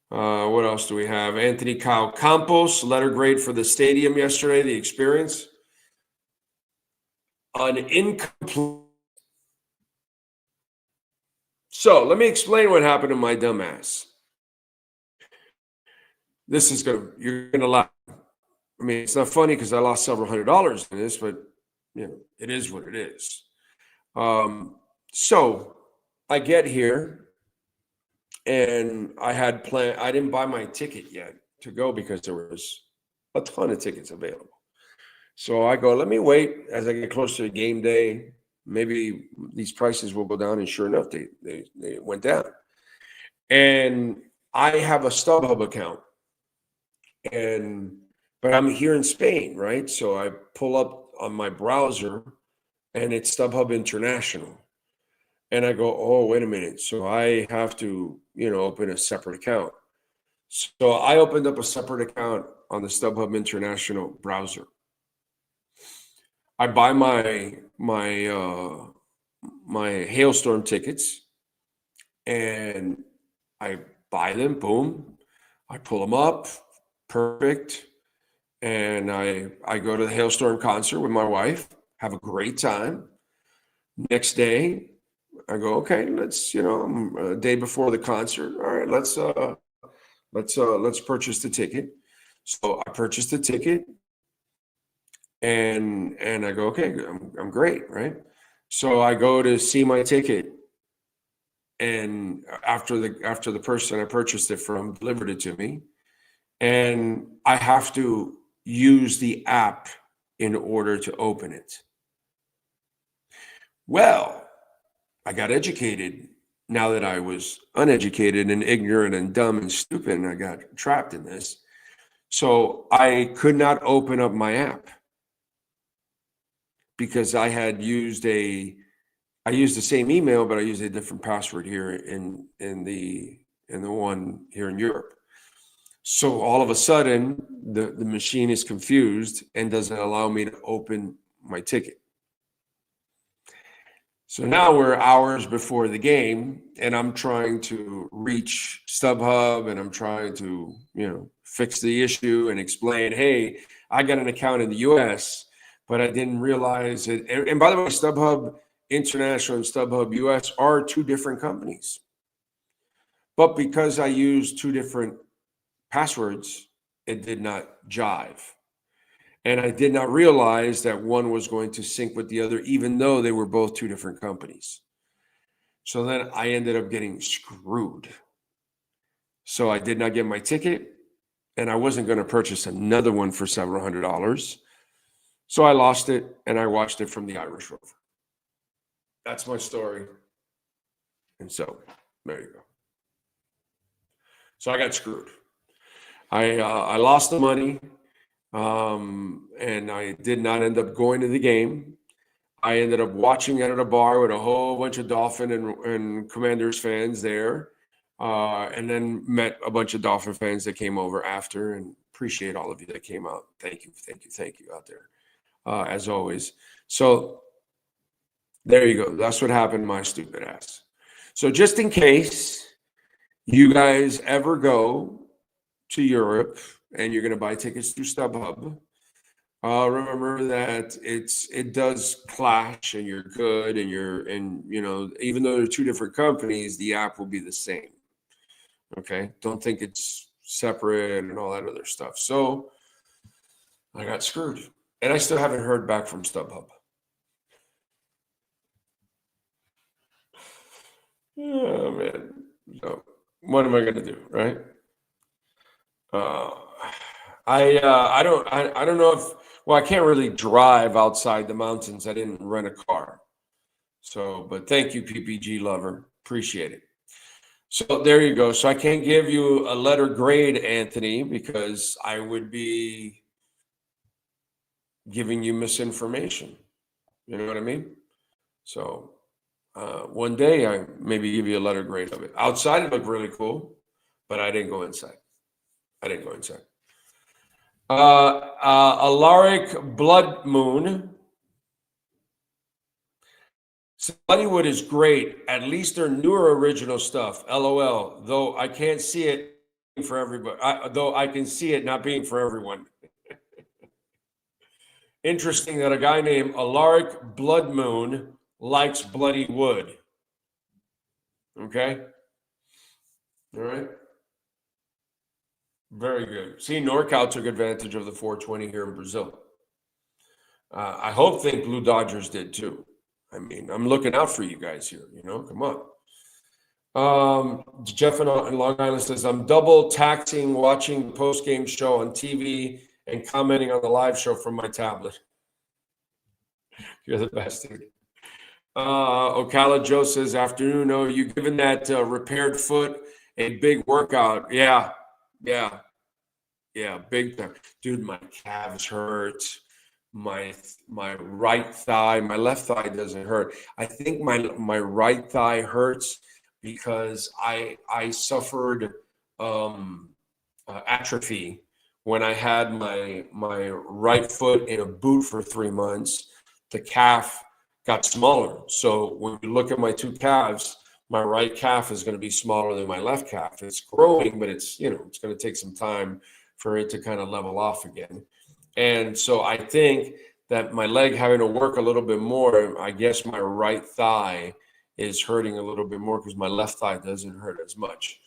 What else do we have? Anthony Kyle Campos, letter grade for the stadium yesterday, the experience. An incomplete. So let me explain what happened to my dumb ass. You're going to laugh. I mean, it's not funny because I lost several $100s in this, but it is what it is. So I get here, and I had planned. I didn't buy my ticket yet to go because there was a ton of tickets available. So I go, let me wait as I get closer to game day. Maybe these prices will go down, and sure enough, they went down. And I have a StubHub account, But I'm here in Spain, right? So I pull up on my browser and it's StubHub International. And I go, oh, wait a minute. So I have to, open a separate account. So I opened up a separate account on the StubHub International browser. I buy my hailstorm tickets and I buy them, boom. I pull them up, perfect. And I go to the hailstorm concert with my wife, have a great time. Next day, I go, okay, let's, a day before the concert. All right, let's purchase the ticket. So I purchased the ticket and I go, okay, I'm great, right? So I go to see my ticket, and after the person I purchased it from delivered it to me, and I have to use the app in order to open it. Well, I got educated now that I was uneducated and ignorant and dumb and stupid, and I got trapped in this. So I could not open up my app because I had used I used the same email, but I used a different password here in the one here in Europe. So all of a sudden, the machine is confused and doesn't allow me to open my ticket. So now we're hours before the game, and I'm trying to reach StubHub, and I'm trying to, fix the issue and explain, hey, I got an account in the US, but I didn't realize it. And by the way, StubHub International and StubHub US are two different companies. But because I used two different passwords, it did not jive. And I did not realize that one was going to sync with the other, even though they were both two different companies. So then I ended up getting screwed. So I did not get my ticket, and I wasn't going to purchase another one for several $100s. So I lost it, and I watched it from the Irish Rover. That's my story. And so there you go. So I got screwed. I lost the money. And I did not end up going to the game. I ended up watching it at a bar with a whole bunch of Dolphin and Commanders fans there, and then met a bunch of Dolphin fans that came over after, and appreciate all of you that came out. Thank you out there, as always. So there you go. That's what happened, my stupid ass. So just in case you guys ever go to Europe and you're going to buy tickets through StubHub, remember that it does clash, and you're good, and even though they're two different companies, the app will be the same. Okay, don't think it's separate and all that other stuff. So I got screwed, and I still haven't heard back from StubHub. Oh man, so what am I going to do, right? I don't know if, well, I can't really drive outside the mountains. I didn't rent a car. So, but thank you, PPG lover. Appreciate it. So there you go. So I can't give you a letter grade, Anthony, because I would be giving you misinformation. You know what I mean? So one day I maybe give you a letter grade of it. Outside it looked really cool, but I didn't go inside. Alaric Blood Moon. Hollywood is great. At least their newer original stuff. LOL. Though I can't see it for everybody. Though I can see it not being for everyone. Interesting that a guy named Alaric Blood Moon likes bloody wood. Okay. All right. Very good. See, NorCal took advantage of the 420 here in Brazil. I think Blue Dodgers did too. I mean, I'm looking out for you guys here. Come on. Jeff in Long Island says, I'm double taxing watching the post-game show on TV and commenting on the live show from my tablet. You're the best, dude. Ocala Joe says, afternoon. Oh, you given that repaired foot a big workout? Yeah. Yeah, big time. Dude, my calves hurt. My right thigh, my left thigh doesn't hurt. I think my right thigh hurts because I suffered atrophy when I had my right foot in a boot for 3 months. The calf got smaller. So when you look at my two calves, my right calf is going to be smaller than my left calf. It's growing, but it's it's going to take some time for it to kind of level off again. And so I think that my leg having to work a little bit more, I guess my right thigh is hurting a little bit more because my left thigh doesn't hurt as much.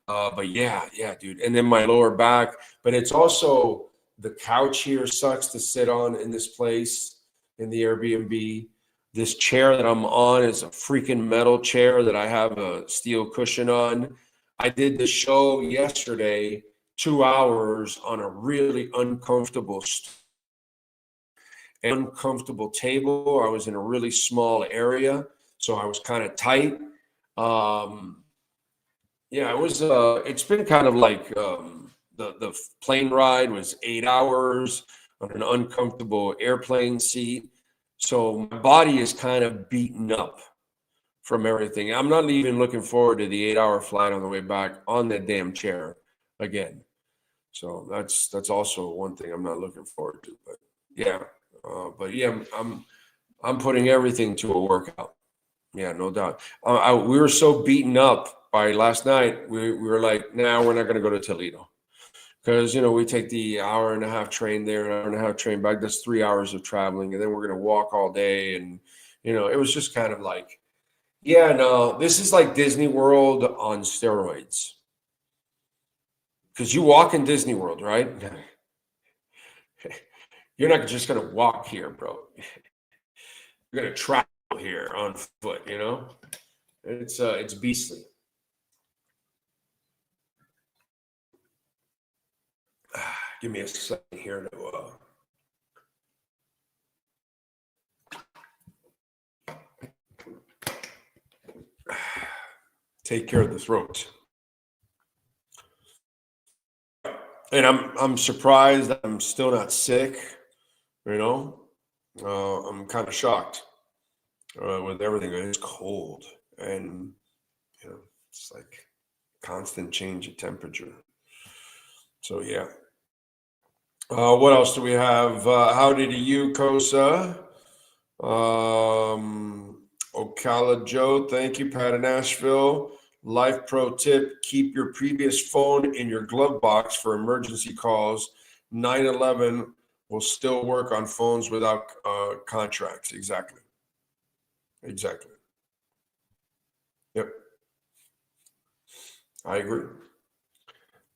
But yeah, dude. And then my lower back, but it's also the couch here sucks to sit on in this place in the Airbnb. This chair that I'm on is a freaking metal chair that I have a steel cushion on. I did the show yesterday, 2 hours on a really uncomfortable table. I was in a really small area, so I was kind of tight. Yeah, it was. It's been kind of like the plane ride was 8 hours on an uncomfortable airplane seat. So my body is kind of beaten up from everything. I'm not even looking forward to the 8-hour flight on the way back on that damn chair again. So that's also one thing I'm not looking forward to. But yeah, I'm putting everything to a workout. Yeah, no doubt. We were so beaten up by last night. We were like, nah, we're not going to go to Toledo because we take the hour-and-a-half train there, hour-and-a-half train back. That's 3 hours of traveling, and then we're going to walk all day. And it was just kind of like, yeah, no, this is like Disney World on steroids. Because you walk in Disney World, right? You're not just going to walk here, bro. You're going to travel here on foot, It's beastly. Give me a second here to take care of the throat. And I'm surprised that I'm still not sick, I'm kind of shocked with everything. It's cold and it's like constant change of temperature. So yeah. What else do we have? Howdy to you, Kosa. Ocala Joe, thank you. Pat in Nashville. Life pro tip, keep your previous phone in your glove box for emergency calls. 911 will still work on phones without contracts. Exactly. Yep. I agree.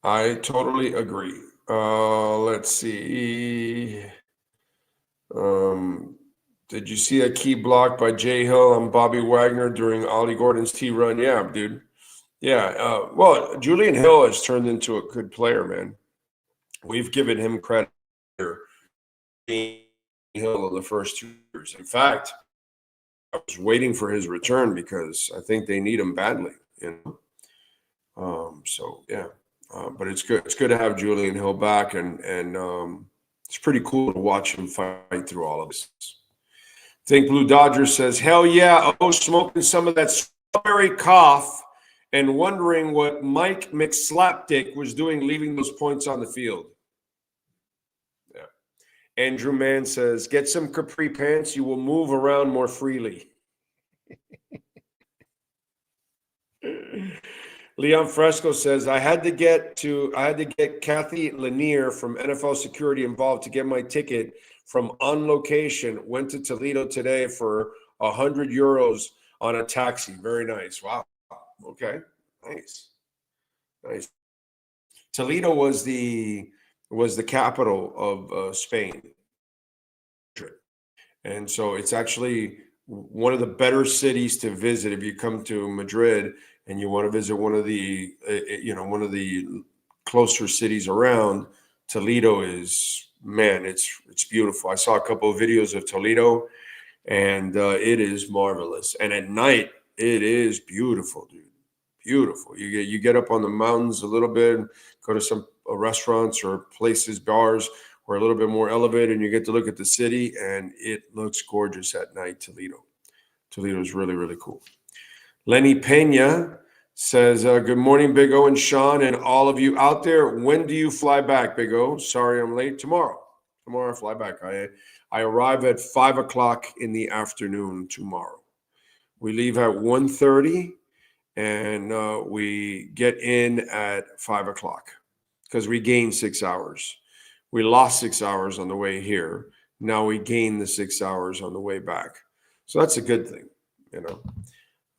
I totally agree. Let's see. Did you see a key block by Jay Hill on Bobby Wagner during Ollie Gordon's T-run? Yeah, dude. Yeah. Well, Julian Hill has turned into a good player, man. We've given him credit for being Hill in the first 2 years. In fact, I was waiting for his return because I think they need him badly, So yeah. But it's good. It's good to have Julian Hill back, and it's pretty cool to watch him fight through all of this. Think Blue Dodger says, hell yeah, smoking some of that strawberry cough and wondering what Mike McSlapdick was doing leaving those points on the field. Yeah. Andrew Mann says, get some capri pants. You will move around more freely. Leon Fresco says, I had to get Kathy Lanier from NFL Security involved to get my ticket from on location. Went to Toledo today for €100 on a taxi. Very nice. Wow. Okay. Nice. Toledo was the capital of Spain. And so it's actually one of the better cities to visit if you come to Madrid and you want to visit one of the closer cities around. Toledo is, man, it's beautiful. I saw a couple of videos of Toledo, and it is marvelous. And at night, it is beautiful, dude. Beautiful. You get up on the mountains a little bit, go to some restaurants or places, bars, were a little bit more elevated, and you get to look at the city, and it looks gorgeous at night. Toledo is really, really cool. Lenny Pena says, good morning, Big O and Sean, and all of you out there. When do you fly back, Big O? Sorry I'm late. Tomorrow I fly back. I arrive at 5 o'clock in the afternoon tomorrow. We leave at 1:30, and we get in at 5 o'clock because we gained 6 hours. We lost 6 hours on the way here. Now we gain the 6 hours on the way back. So that's a good thing, you know.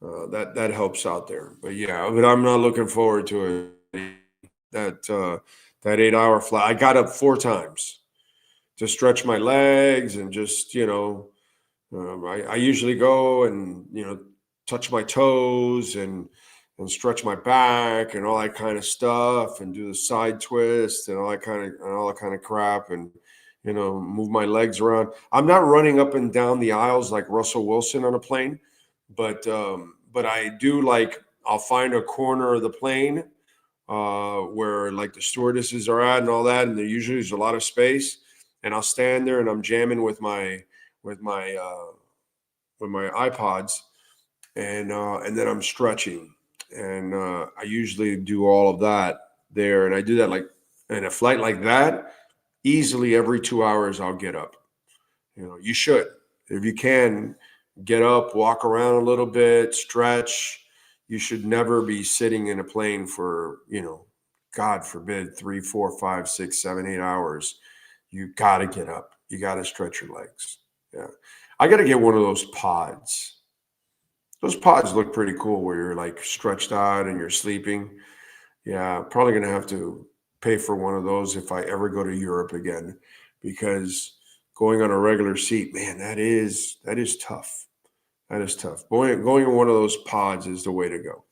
That helps out there. But yeah, but I'm not looking forward to it. That 8-hour flight. I got up 4 times to stretch my legs and just, you know, I usually go and, you know, touch my toes and stretch my back and all that kind of stuff and do the side twist and all that kind of crap and, you know, move my legs around. I'm not running up and down the aisles like Russell Wilson on a plane, but I do, like, I'll find a corner of the plane where like the stewardesses are at and all that, and there usually is a lot of space, and I'll stand there and I'm jamming with my iPods, and then I'm stretching, and I usually do all of that there, and I do that like in a flight like that easily every 2 hours. I'll get up. You know, you should, if you can, get up, walk around a little bit, stretch. You should never be sitting in a plane for, you know, God forbid, 3, 4, 5, 6, 7, 8 hours. You got to get up. You got to stretch your legs. Yeah. I got to get one of those pods. Those pods look pretty cool where you're like stretched out and you're sleeping. Yeah, probably going to have to pay for one of those if I ever go to Europe again, because going on a regular seat, man, that is tough. That is tough. Going in one of those pods is the way to go.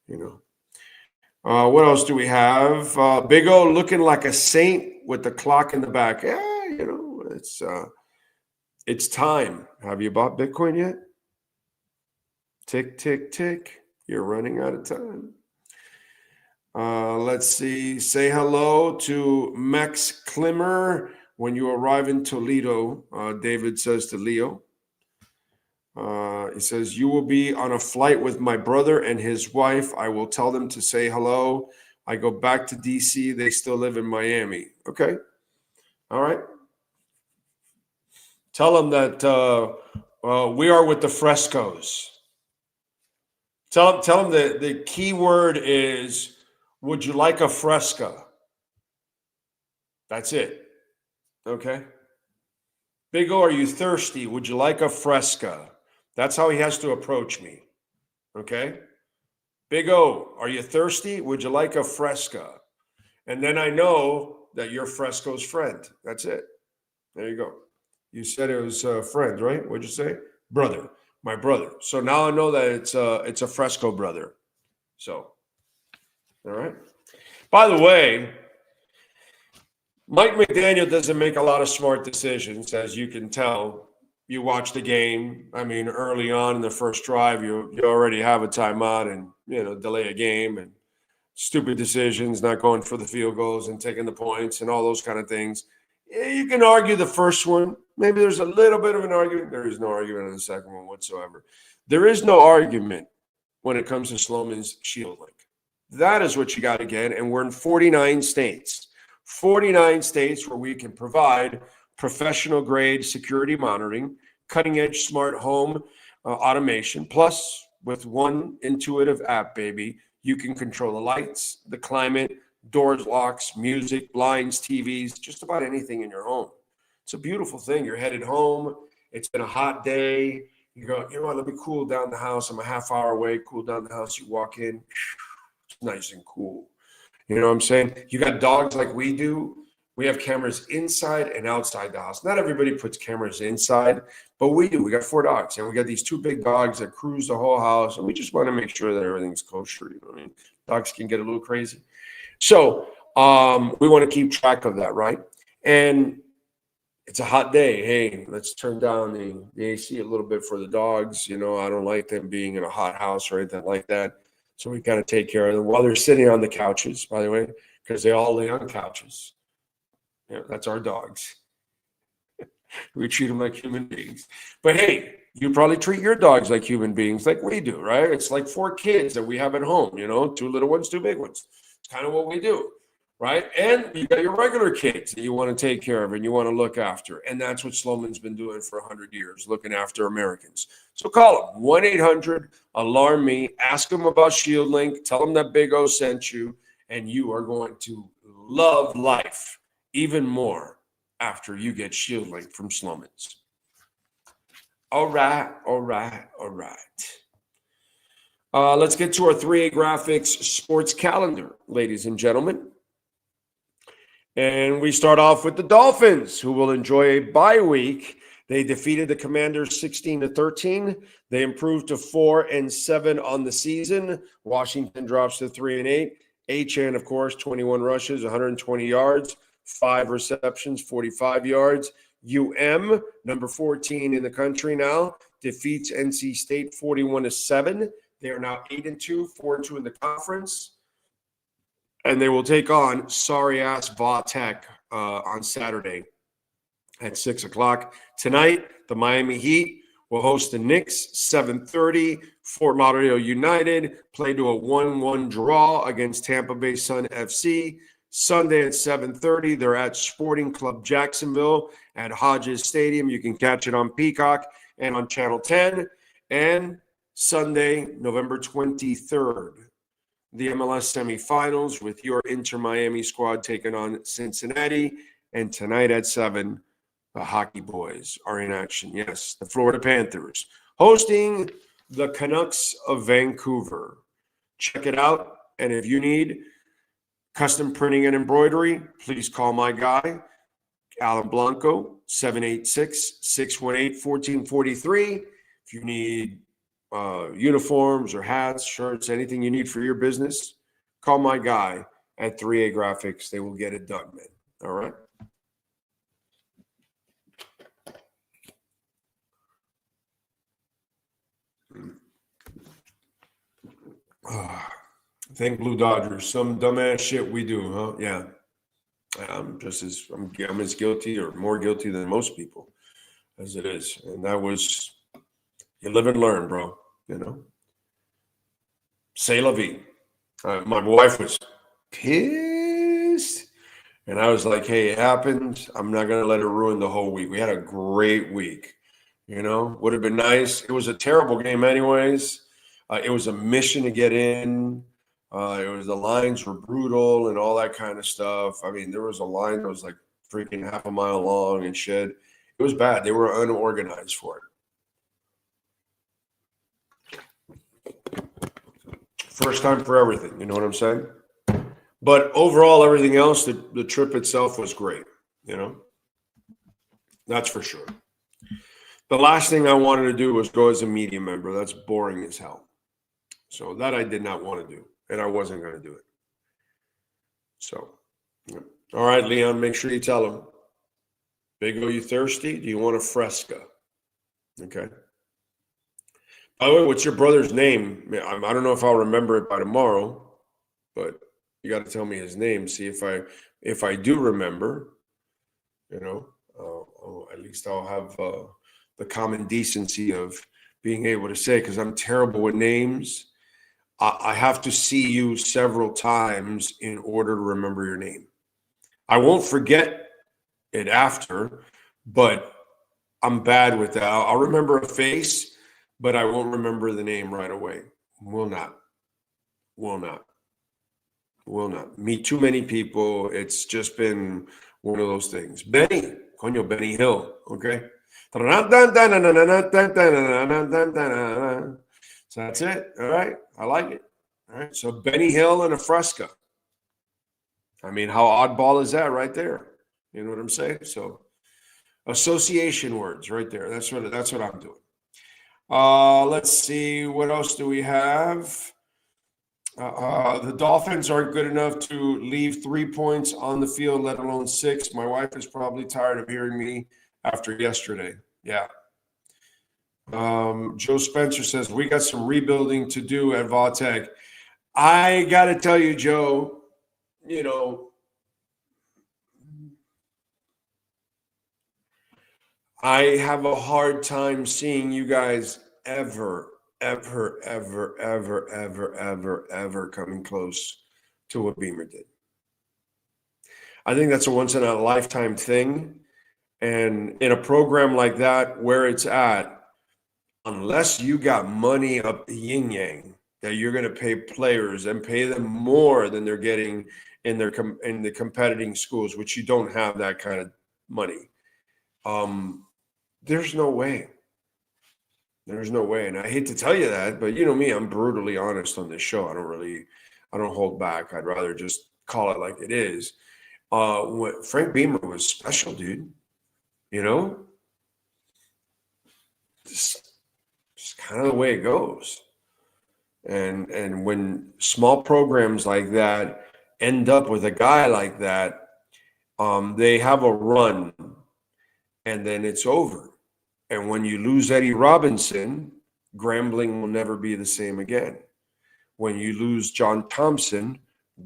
You know. What else do we have? Big O looking like a saint with the clock in the back. Yeah, you know, it's time. Have you bought Bitcoin yet? Tick, tick, tick. You're running out of time. Let's see. Say hello to Max Klimmer when you arrive in Toledo. David says to Leo. He says, you will be on a flight with my brother and his wife. I will tell them to say hello. I go back to DC. They still live in Miami. Okay. All right. Tell them that we are with the Frescos. Tell them that the key word is, would you like a fresca? That's it. Okay. Big O, are you thirsty? Would you like a fresca? That's how he has to approach me. Okay. Big O, are you thirsty? Would you like a fresca? And then I know that you're Fresco's friend. That's it. There you go. You said it was a friend, right? What'd you say? Brother. My brother. So now I know that it's a Fresco brother. So, all right. By the way, Mike McDaniel doesn't make a lot of smart decisions, as you can tell. You watch the game. I mean, early on in the first drive, you already have a timeout and, you know, delay a game and stupid decisions, not going for the field goals and taking the points and all those kind of things. Yeah, you can argue the first one. Maybe there's a little bit of an argument. There is no argument on the second one whatsoever. There is no argument when it comes to Sloman's Shield Link. That is what you got to get. And we're in 49 states. 49 states where we can provide professional-grade security monitoring, cutting-edge smart home automation, plus with one intuitive app, baby, you can control the lights, the climate, doors, locks, music, blinds, TVs, just about anything in your home. It's a beautiful thing. You're headed home. It's been a hot day. You go, you know what, let me cool down the house. I'm a half hour away, cool down the house. You walk in, it's nice and cool. You know what I'm saying? You got dogs like we do. We have cameras inside and outside the house. Not everybody puts cameras inside, but we do. We got 4 dogs, and we got these 2 big dogs that cruise the whole house, and we just want to make sure that everything's kosher. You know what I mean? Dogs can get a little crazy. So we want to keep track of that, right? And it's a hot day. Hey, let's turn down the AC a little bit for the dogs. You know, I don't like them being in a hot house or anything like that. So we kind of take care of them while they're sitting on the couches, by the way. because they all lay on couches. Yeah, that's our dogs. We treat them like human beings. But hey, you probably treat your dogs like human beings like we do, right? It's like 4 kids that we have at home, 2 little ones, 2 big ones. It's kind of what we do, right? And you got your regular kids that you want to take care of and you want to look after. And that's what Sloman's been doing for 100 years, looking after Americans. So call them, 1-800-ALARM-ME. Ask them about ShieldLink. Tell them that Big O sent you, and you are going to love life even more after you get ShieldLink from Sloman's. All right. Let's get to our 3A Graphics sports calendar, ladies and gentlemen. And we start off with the Dolphins, who will enjoy a bye week. They defeated the Commanders 16-13. They improved to 4-7 on the season. Washington drops to 3-8. Achane, of course, 21 rushes, 120 yards, 5 receptions, 45 yards. number 14 in the country now, defeats NC State 41-7. They are now 8-2, 4-2 in the conference. And they will take on sorry-ass Va Tech on Saturday at 6 o'clock. Tonight, the Miami Heat will host the Knicks, 7:30. Fort Lauderdale United play to a 1-1 draw against Tampa Bay Sun FC. Sunday at 7:30, they're at Sporting Club Jacksonville at Hodges Stadium. You can catch it on Peacock and on Channel 10. And Sunday, November 23rd, the MLS semifinals with your Inter Miami squad taking on Cincinnati. And tonight at 7, the Hockey Boys are in action. Yes, the Florida Panthers hosting the Canucks of Vancouver. Check it out. And if you need custom printing and embroidery, please call my guy, Alan Blanco, 786-618-1443. If you need uniforms or hats, shirts, anything you need for your business, call my guy at 3A Graphics. They will get it done, man. All right? Thank Blue Dodgers. Some dumbass shit we do, huh? Yeah. I'm as guilty or more guilty than most people as it is. And that was, you live and learn, bro. C'est la vie. My wife was pissed. And I was like, hey, it happened. I'm not going to let it ruin the whole week. We had a great week. Would have been nice. It was a terrible game anyways. It was a mission to get in. The lines were brutal and all that kind of stuff. I mean, there was a line that was like freaking half a mile long and shit. It was bad. They were unorganized for it. First time for everything. You know what I'm saying? But overall, everything else, the trip itself was great. That's for sure. The last thing I wanted to do was go as a media member. That's boring as hell. So that I did not want to do. And I wasn't going to do it. So, yeah. All right, Leon, make sure you tell him. Big O, you thirsty? Do you want a Fresca? Okay. By the way, what's your brother's name? I don't know if I'll remember it by tomorrow, but you got to tell me his name. See if I do remember, at least I'll have the common decency of being able to say, because I'm terrible with names. I have to see you several times in order to remember your name. I won't forget it after, but I'm bad with that. I'll remember a face, but I won't remember the name right away. Will not. Meet too many people. It's just been one of those things. Benny Hill, okay? So that's it. All right. I like it. All right. So Benny Hill and a Fresca. I mean, how oddball is that right there? You know what I'm saying? So association words right there. That's what I'm doing. Let's see. What else do we have? The Dolphins aren't good enough to leave 3 points on the field, let alone 6. My wife is probably tired of hearing me after yesterday. Yeah. Joe Spencer says, we got some rebuilding to do at Va Tech. I got to tell you, Joe, you know, I have a hard time seeing you guys ever coming close to what Beamer did. I think that's a once in a lifetime thing. And in a program like that, where it's at, unless you got money up the yin yang that you're going to pay players and pay them more than they're getting in the competing schools, which you don't have that kind of money. There's no way. There's no way. And I hate to tell you that, but you know me, I'm brutally honest on this show. I don't hold back. I'd rather just call it like it is. Frank Beamer was special, dude. You know? Just kind of the way it goes. And when small programs like that end up with a guy like that, they have a run and then it's over. And when you lose Eddie Robinson, Grambling will never be the same again. When you lose John Thompson,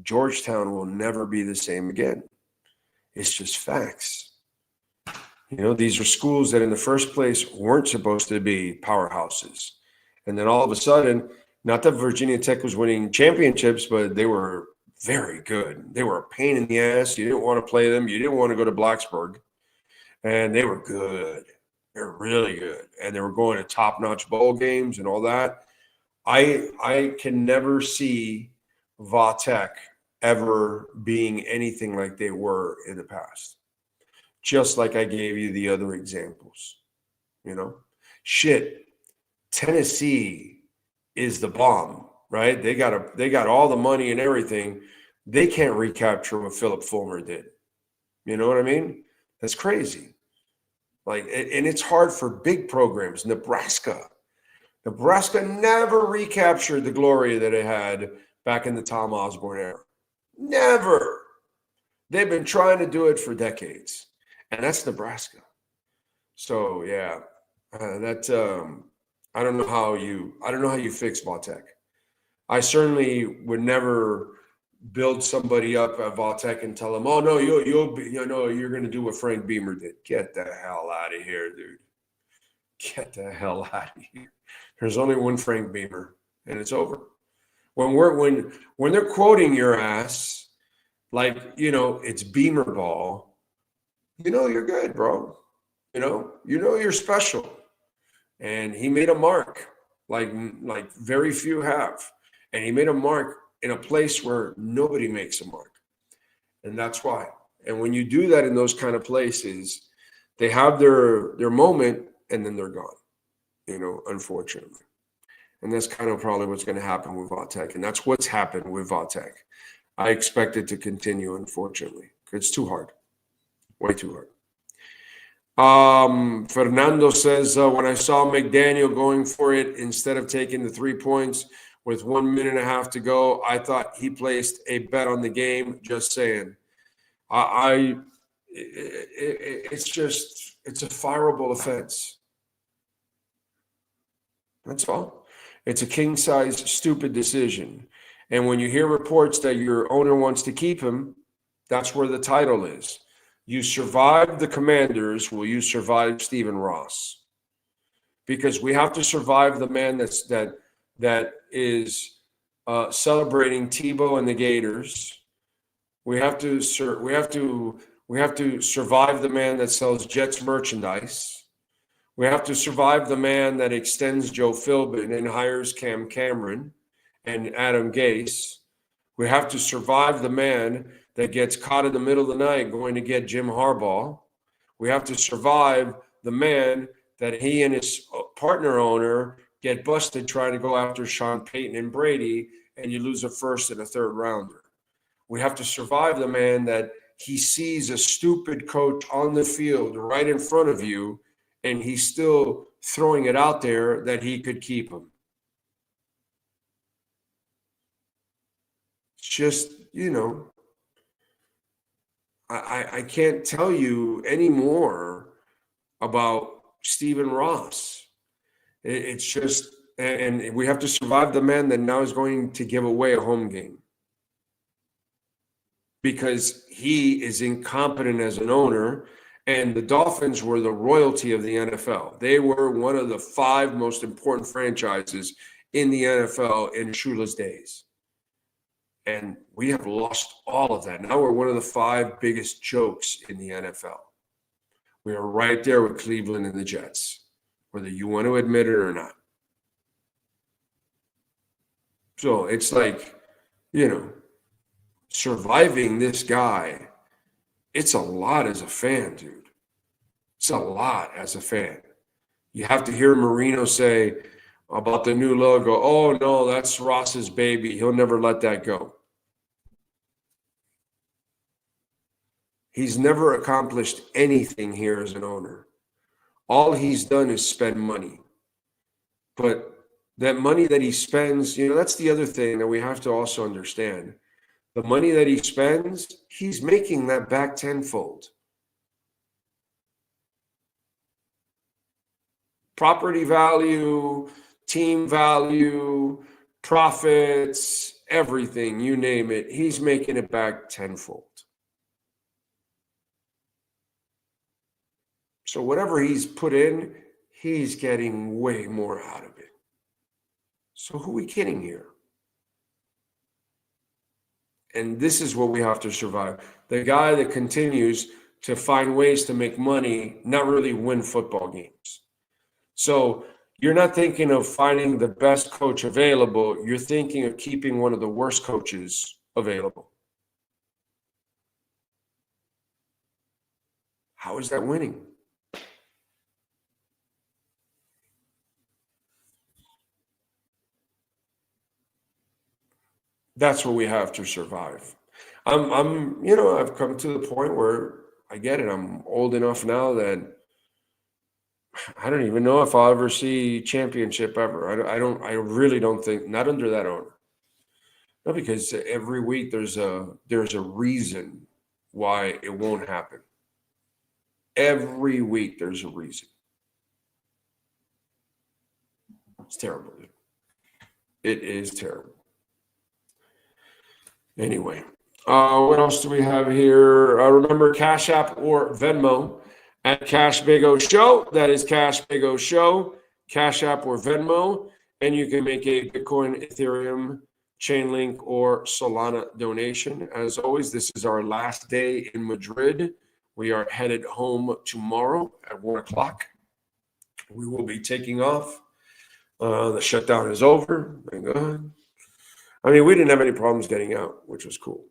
Georgetown will never be the same again. It's just facts. You know, these are schools that in the first place weren't supposed to be powerhouses. And then all of a sudden, not that Virginia Tech was winning championships, but they were very good. They were a pain in the ass. You didn't want to play them. You didn't want to go to Blacksburg. And they were good. They're really good. And they were going to top-notch bowl games and all that. I can never see Va Tech ever being anything like they were in the past. Just like I gave you the other examples. You know? Shit. Tennessee is the bomb, right? They got all the money and everything. They can't recapture what Philip Fulmer did. You know what I mean? That's crazy. Like, and it's hard for big programs. Nebraska never recaptured the glory that it had back in the Tom Osborne era. Never. They've been trying to do it for decades, and that's Nebraska. So yeah, I don't know how you fix Va Tech. I certainly would never build somebody up at Va Tech and tell them, "Oh no, you're going to do what Frank Beamer did." Get the hell out of here, dude. Get the hell out of here. There's only one Frank Beamer, and it's over. When they're quoting your ass, like, you know, it's Beamer ball, you know you're good, bro. You know you're special. And he made a mark like very few have. And he made a mark in a place where nobody makes a mark. And that's why. And when you do that in those kind of places, they have their moment and then they're gone, you know, unfortunately. And that's kind of probably what's going to happen with Va Tech. And that's what's happened with Va Tech. I expect it to continue, unfortunately. It's too hard. Way too hard. Fernando says, when I saw McDaniel going for it instead of taking the 3 points with 1.5 minutes to go, I thought he placed a bet on the game. Just saying. It's a fireable offense. That's all. It's a king-size stupid decision. And when you hear reports that your owner wants to keep him, that's where the title is. You survived the Commanders. Will you survive Stephen Ross? Because we have to survive the man that is celebrating Tebow and the Gators. We have to survive the man that sells Jets merchandise. We have to survive the man that extends Joe Philbin and hires Cam Cameron and Adam Gase. We have to survive the man that gets caught in the middle of the night going to get Jim Harbaugh. We have to survive the man that he and his partner owner get busted trying to go after Sean Payton and Brady, and you lose a first and a third rounder. We have to survive the man that he sees a stupid coach on the field right in front of you, and he's still throwing it out there that he could keep him. It's just, you know, I can't tell you any more about Stephen Ross. It's just, and we have to survive the man that now is going to give away a home game. because he is incompetent as an owner. And the Dolphins were the royalty of the NFL. They were one of the 5 most important franchises in the NFL in Shula's days. And we have lost all of that. Now we're one of the 5 biggest jokes in the NFL. We are right there with Cleveland and the Jets, whether you want to admit it or not. So it's like, surviving this guy, it's a lot as a fan, dude. It's a lot as a fan. You have to hear Marino say about the new logo, oh, no, that's Ross's baby. He'll never let that go. He's never accomplished anything here as an owner. All he's done is spend money. But that money that he spends, that's the other thing that we have to also understand. The money that he spends, he's making that back tenfold. Property value, team value, profits, everything, you name it, he's making it back tenfold. So whatever he's put in, he's getting way more out of it. So who are we kidding here? And this is what we have to survive. The guy that continues to find ways to make money, not really win football games. So you're not thinking of finding the best coach available. You're thinking of keeping one of the worst coaches available. How is that winning? That's what we have to survive. I've come to the point where I get it. I'm old enough now that I don't even know if I'll ever see championship ever. I really don't think, not under that owner. No, because every week there's a reason why it won't happen. Every week there's a reason. It's terrible, dude. It is terrible. Anyway, what else do we have here? Remember, Cash App or Venmo at Cash Big O Show. That is Cash Big O Show, Cash App or Venmo. And you can make a Bitcoin, Ethereum, Chainlink, or Solana donation. As always, this is our last day in Madrid. We are headed home tomorrow at 1 o'clock. We will be taking off. The shutdown is over. Thank God. I mean, we didn't have any problems getting out, which was cool.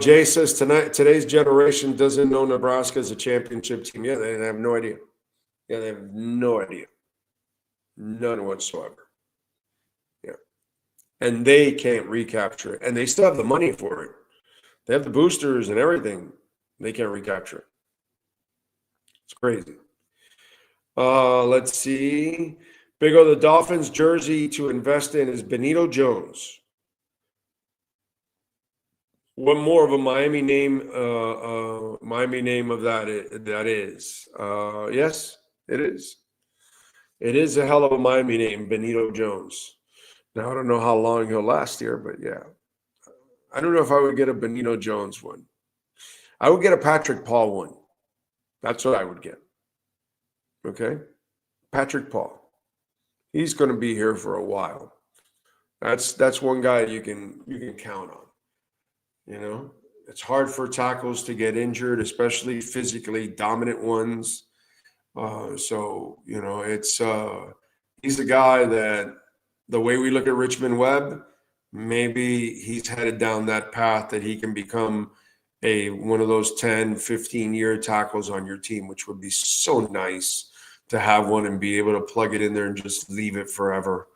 Jay says today's generation doesn't know Nebraska as a championship team. Yeah, they have no idea. Yeah, they have no idea. None whatsoever. Yeah. And they can't recapture it. And they still have the money for it. They have the boosters and everything. They can't recapture it. It's crazy. Let's see. Big O, the Dolphins jersey to invest in is Benito Jones. What more of a Miami name of that is? Yes, it is. It is a hell of a Miami name, Benito Jones. Now, I don't know how long he'll last here, but yeah. I don't know if I would get a Benito Jones one. I would get a Patrick Paul one. That's what I would get. Okay? Patrick Paul. He's going to be here for a while. That's one guy you can count on. It's hard for tackles to get injured, especially physically dominant ones. It's he's a guy that the way we look at Richmond Webb, maybe he's headed down that path that he can become one of those 10, 15-year tackles on your team, which would be so nice to have one and be able to plug it in there and just leave it forever.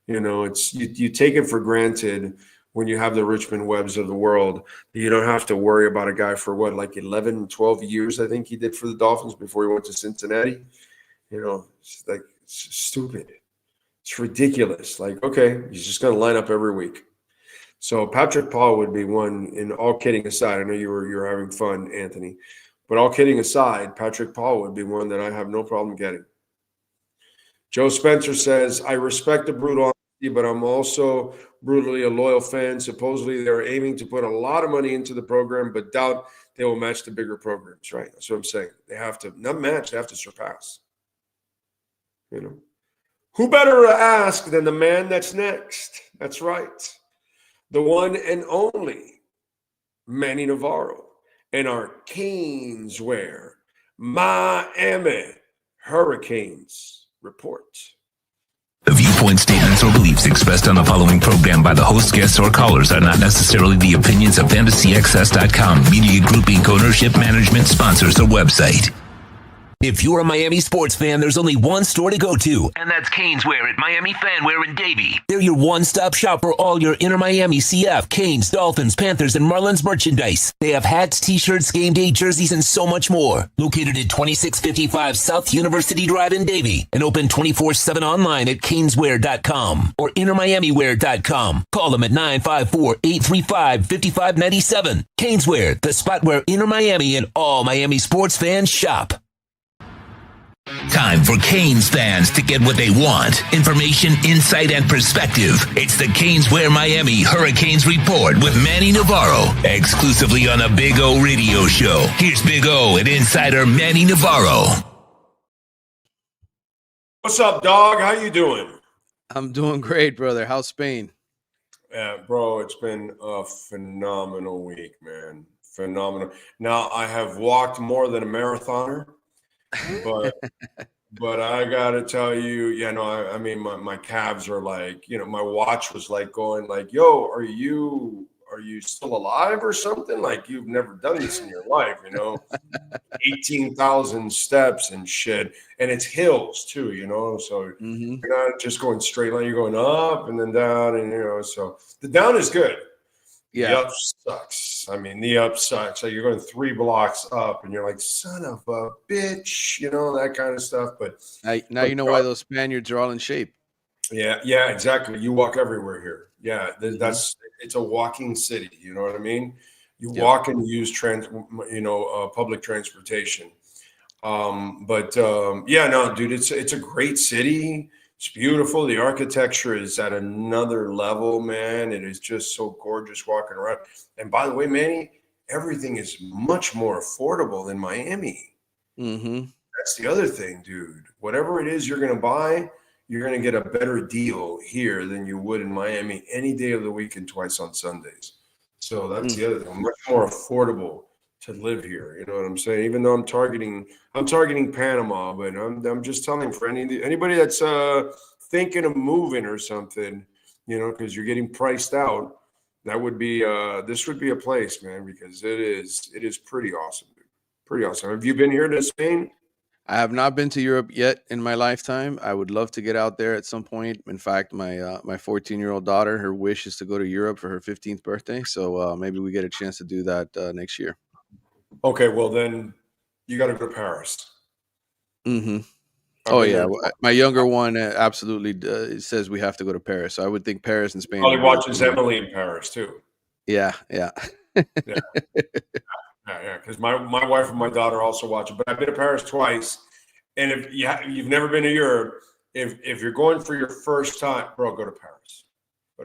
It's you take it for granted when you have the Richmond Webbs of the world. You don't have to worry about a guy for 11, 12 years, I think he did for the Dolphins before he went to Cincinnati. It's stupid. It's ridiculous. Okay, he's just going to line up every week. So Patrick Paul would be one, and all kidding aside, I know you're having fun, Anthony, but all kidding aside, Patrick Paul would be one that I have no problem getting. Joe Spencer says, I respect the brutal but I'm also brutally a loyal fan. Supposedly they're aiming to put a lot of money into the program, but doubt they will match the bigger programs, right? That's what I'm saying. They have to not match, they have to surpass. You know, who better to ask than the man that's next? That's right. The one and only Manny Navarro and our Caneswear Miami Hurricanes report. The viewpoint, statements, or beliefs expressed on the following program by the host, guests, or callers are not necessarily the opinions of FantasyXS.com, Media Group Inc. Ownership, management, sponsors, or website. If you're a Miami sports fan, there's only one store to go to, and that's Caneswear at Miami Fanwear in Davie. They're your one-stop shop for all your inner Miami CF, Canes, Dolphins, Panthers, and Marlins merchandise. They have hats, t-shirts, game day jerseys, and so much more. Located at 2655 South University Drive in Davie, and open 24/7 online at caneswear.com or innermiamiwear.com. Call them at 954-835-5597. Caneswear, the spot where inner Miami and all Miami sports fans shop. Time for Canes fans to get what they want. Information, insight, and perspective. It's the Caneswear Miami Hurricanes Report with Manny Navarro, exclusively on the Big O Radio Show. Here's Big O and insider Manny Navarro. What's up, dog? How you doing? I'm doing great, brother. How's Spain? Bro, it's been a phenomenal week, man. Phenomenal. Now, I have walked more than a marathoner. But I gotta tell you, I mean, my calves are like, my watch was like going like, yo, are you still alive or something? Like you've never done this in your life, 18,000 steps and shit. And it's hills too, so you're not just going straight line, you're going up and then down, and so the down is good. Yeah. The up sucks. I mean, the up sucks. So you're going 3 blocks up and you're like, son of a bitch, that kind of stuff. But now you know why those Spaniards are all in shape. Yeah, exactly. You walk everywhere here. Yeah, it's a walking city. You know what I mean? You walk and use public transportation. Dude, it's a great city. It's beautiful. The architecture is at another level, man. It is just so gorgeous walking around. And by the way, Manny, everything is much more affordable than Miami. That's the other thing, dude. Whatever it is you're going to buy, you're going to get a better deal here than you would in Miami any day of the week and twice on Sundays. So that's the other thing. Much more affordable to live here. You know what I'm saying? Even though I'm targeting Panama, but I'm just telling for anybody that's thinking of moving or something, because you're getting priced out, that would be this would be a place, man, because it is pretty awesome, dude. Pretty awesome. Have you been here to Spain? I have not been to Europe yet in my lifetime. I would love to get out there at some point. In fact, my 14-year-old daughter, her wish is to go to Europe for her 15th birthday. So maybe we get a chance to do that next year. Okay, well then you got to go to Paris. Oh yeah, my younger one absolutely says we have to go to Paris. So I would think Paris and Spain. Probably watches Emily in Paris too. Yeah. Yeah. Because my wife and my daughter also watch it. But I've been to Paris twice, and if you've never been to Europe, if you're going for your first time, bro, go to Paris.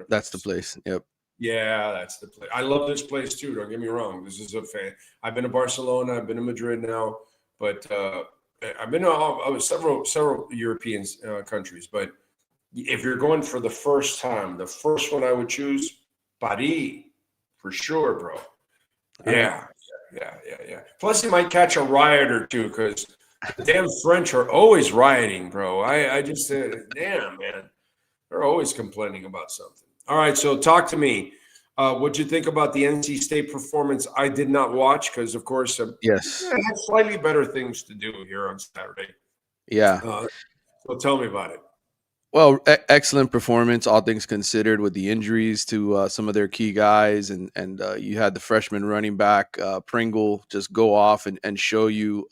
That's the place. Yep. Yeah, that's the place. I love this place too. Don't get me wrong. This is a fan. I've been to Barcelona. I've been to Madrid now, but I've been to several European countries. But if you're going for the first time, the first one I would choose, Paris, for sure, bro. Yeah. Plus, you might catch a riot or two because the damn French are always rioting, bro. I just damn, man, they're always complaining about something. All right, so talk to me. What'd you think about the NC State performance? I did not watch because, of course, yes, I had slightly better things to do here on Saturday. Yeah. So tell me about it. Well, excellent performance, all things considered, with the injuries to some of their key guys, and you had the freshman running back Pringle just go off and show you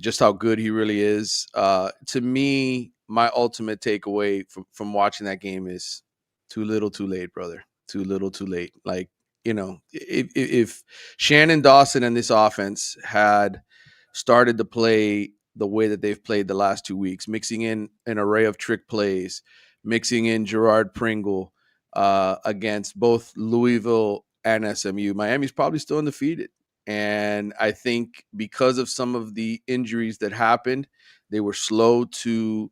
just how good he really is. To me, my ultimate takeaway from watching that game is too little, too late, brother. Too little, too late. Like, if Shannon Dawson and this offense had started to play the way that they've played the last 2 weeks, mixing in an array of trick plays, mixing in Gerard Pringle against both Louisville and SMU. Miami's probably still undefeated. And I think because of some of the injuries that happened, they were slow to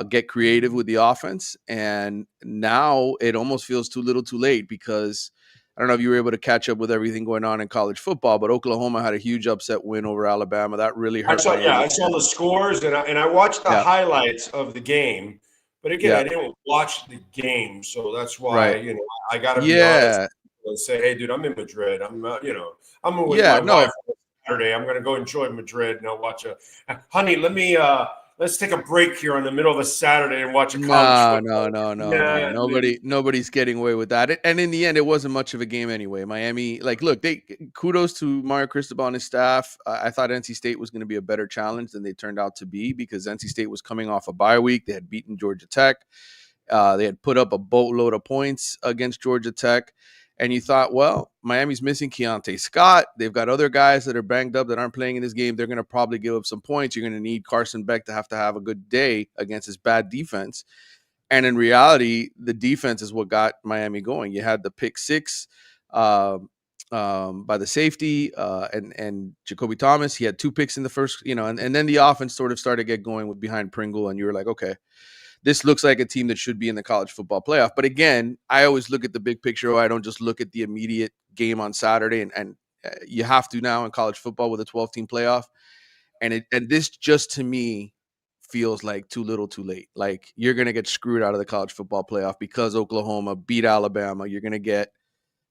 get creative with the offense. And now it almost feels too little too late, because I don't know if you were able to catch up with everything going on in college football, but Oklahoma had a huge upset win over Alabama. That really hurt. I saw the scores, and I watched the highlights of the game. But again, I didn't watch the game, so that's why I got to be honest and say, hey, dude, I'm in Madrid. I'm I'm with my wife on Saturday. I'm going to go enjoy Madrid, and I'll watch honey, let's take a break here on the middle of a Saturday and watch a college football. No. Nobody's getting away with that. And in the end, it wasn't much of a game anyway. Miami, look, kudos to Mario Cristobal and his staff. I thought NC State was going to be a better challenge than they turned out to be, because NC State was coming off a bye week. They had beaten Georgia Tech. They had put up a boatload of points against Georgia Tech. And you thought, well, Miami's missing Keontae Scott. They've got other guys that are banged up that aren't playing in this game. They're going to probably give up some points. You're going to need Carson Beck to have a good day against his bad defense. And in reality, the defense is what got Miami going. You had the pick six by the safety and Jacoby Thomas. He had 2 picks in the first, and then the offense sort of started to get going with behind Pringle. And you were like, okay, this looks like a team that should be in the college football playoff. But again, I always look at the big picture. I don't just look at the immediate game on Saturday. And you have to now in college football with a 12-team playoff. And this just, to me, feels like too little too late. Like, you're going to get screwed out of the college football playoff because Oklahoma beat Alabama. You're going to get,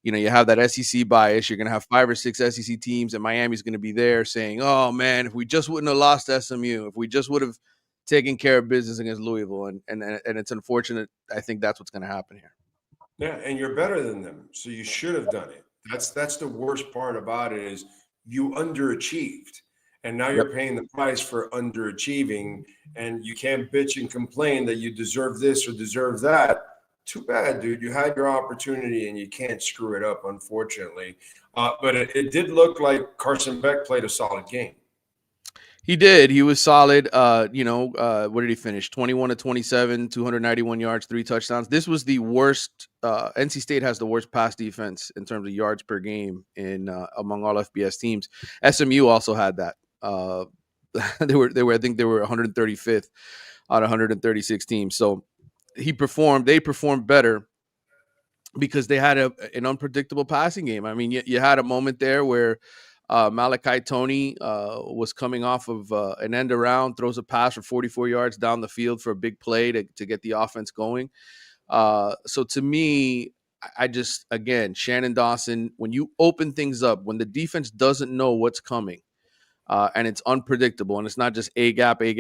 you have that SEC bias. You're going to have 5 or 6 SEC teams, and Miami's going to be there saying, oh, man, if we just wouldn't have lost SMU, if we just would have taking care of business against Louisville, and it's unfortunate. I think that's what's going to happen here. Yeah, and you're better than them, so you should have done it. That's the worst part about it, is you underachieved, and now you're paying the price for underachieving, and you can't bitch and complain that you deserve this or deserve that. Too bad, dude. You had your opportunity, and you can't screw it up, unfortunately. But it did look like Carson Beck played a solid game. He did. He was solid. What did he finish? 21 of 27, 291 yards, 3 touchdowns. This was the worst. NC State has the worst pass defense in terms of yards per game in among all FBS teams. SMU also had that. They were. I think they were 135th out of 136 teams. So they performed better because they had an unpredictable passing game. I mean, you had a moment there where Malachi Toney was coming off of an end around, throws a pass for 44 yards down the field for a big play to get the offense going. So to me, again, Shannon Dawson, when you open things up, when the defense doesn't know what's coming, and it's unpredictable, and it's not just a gap, and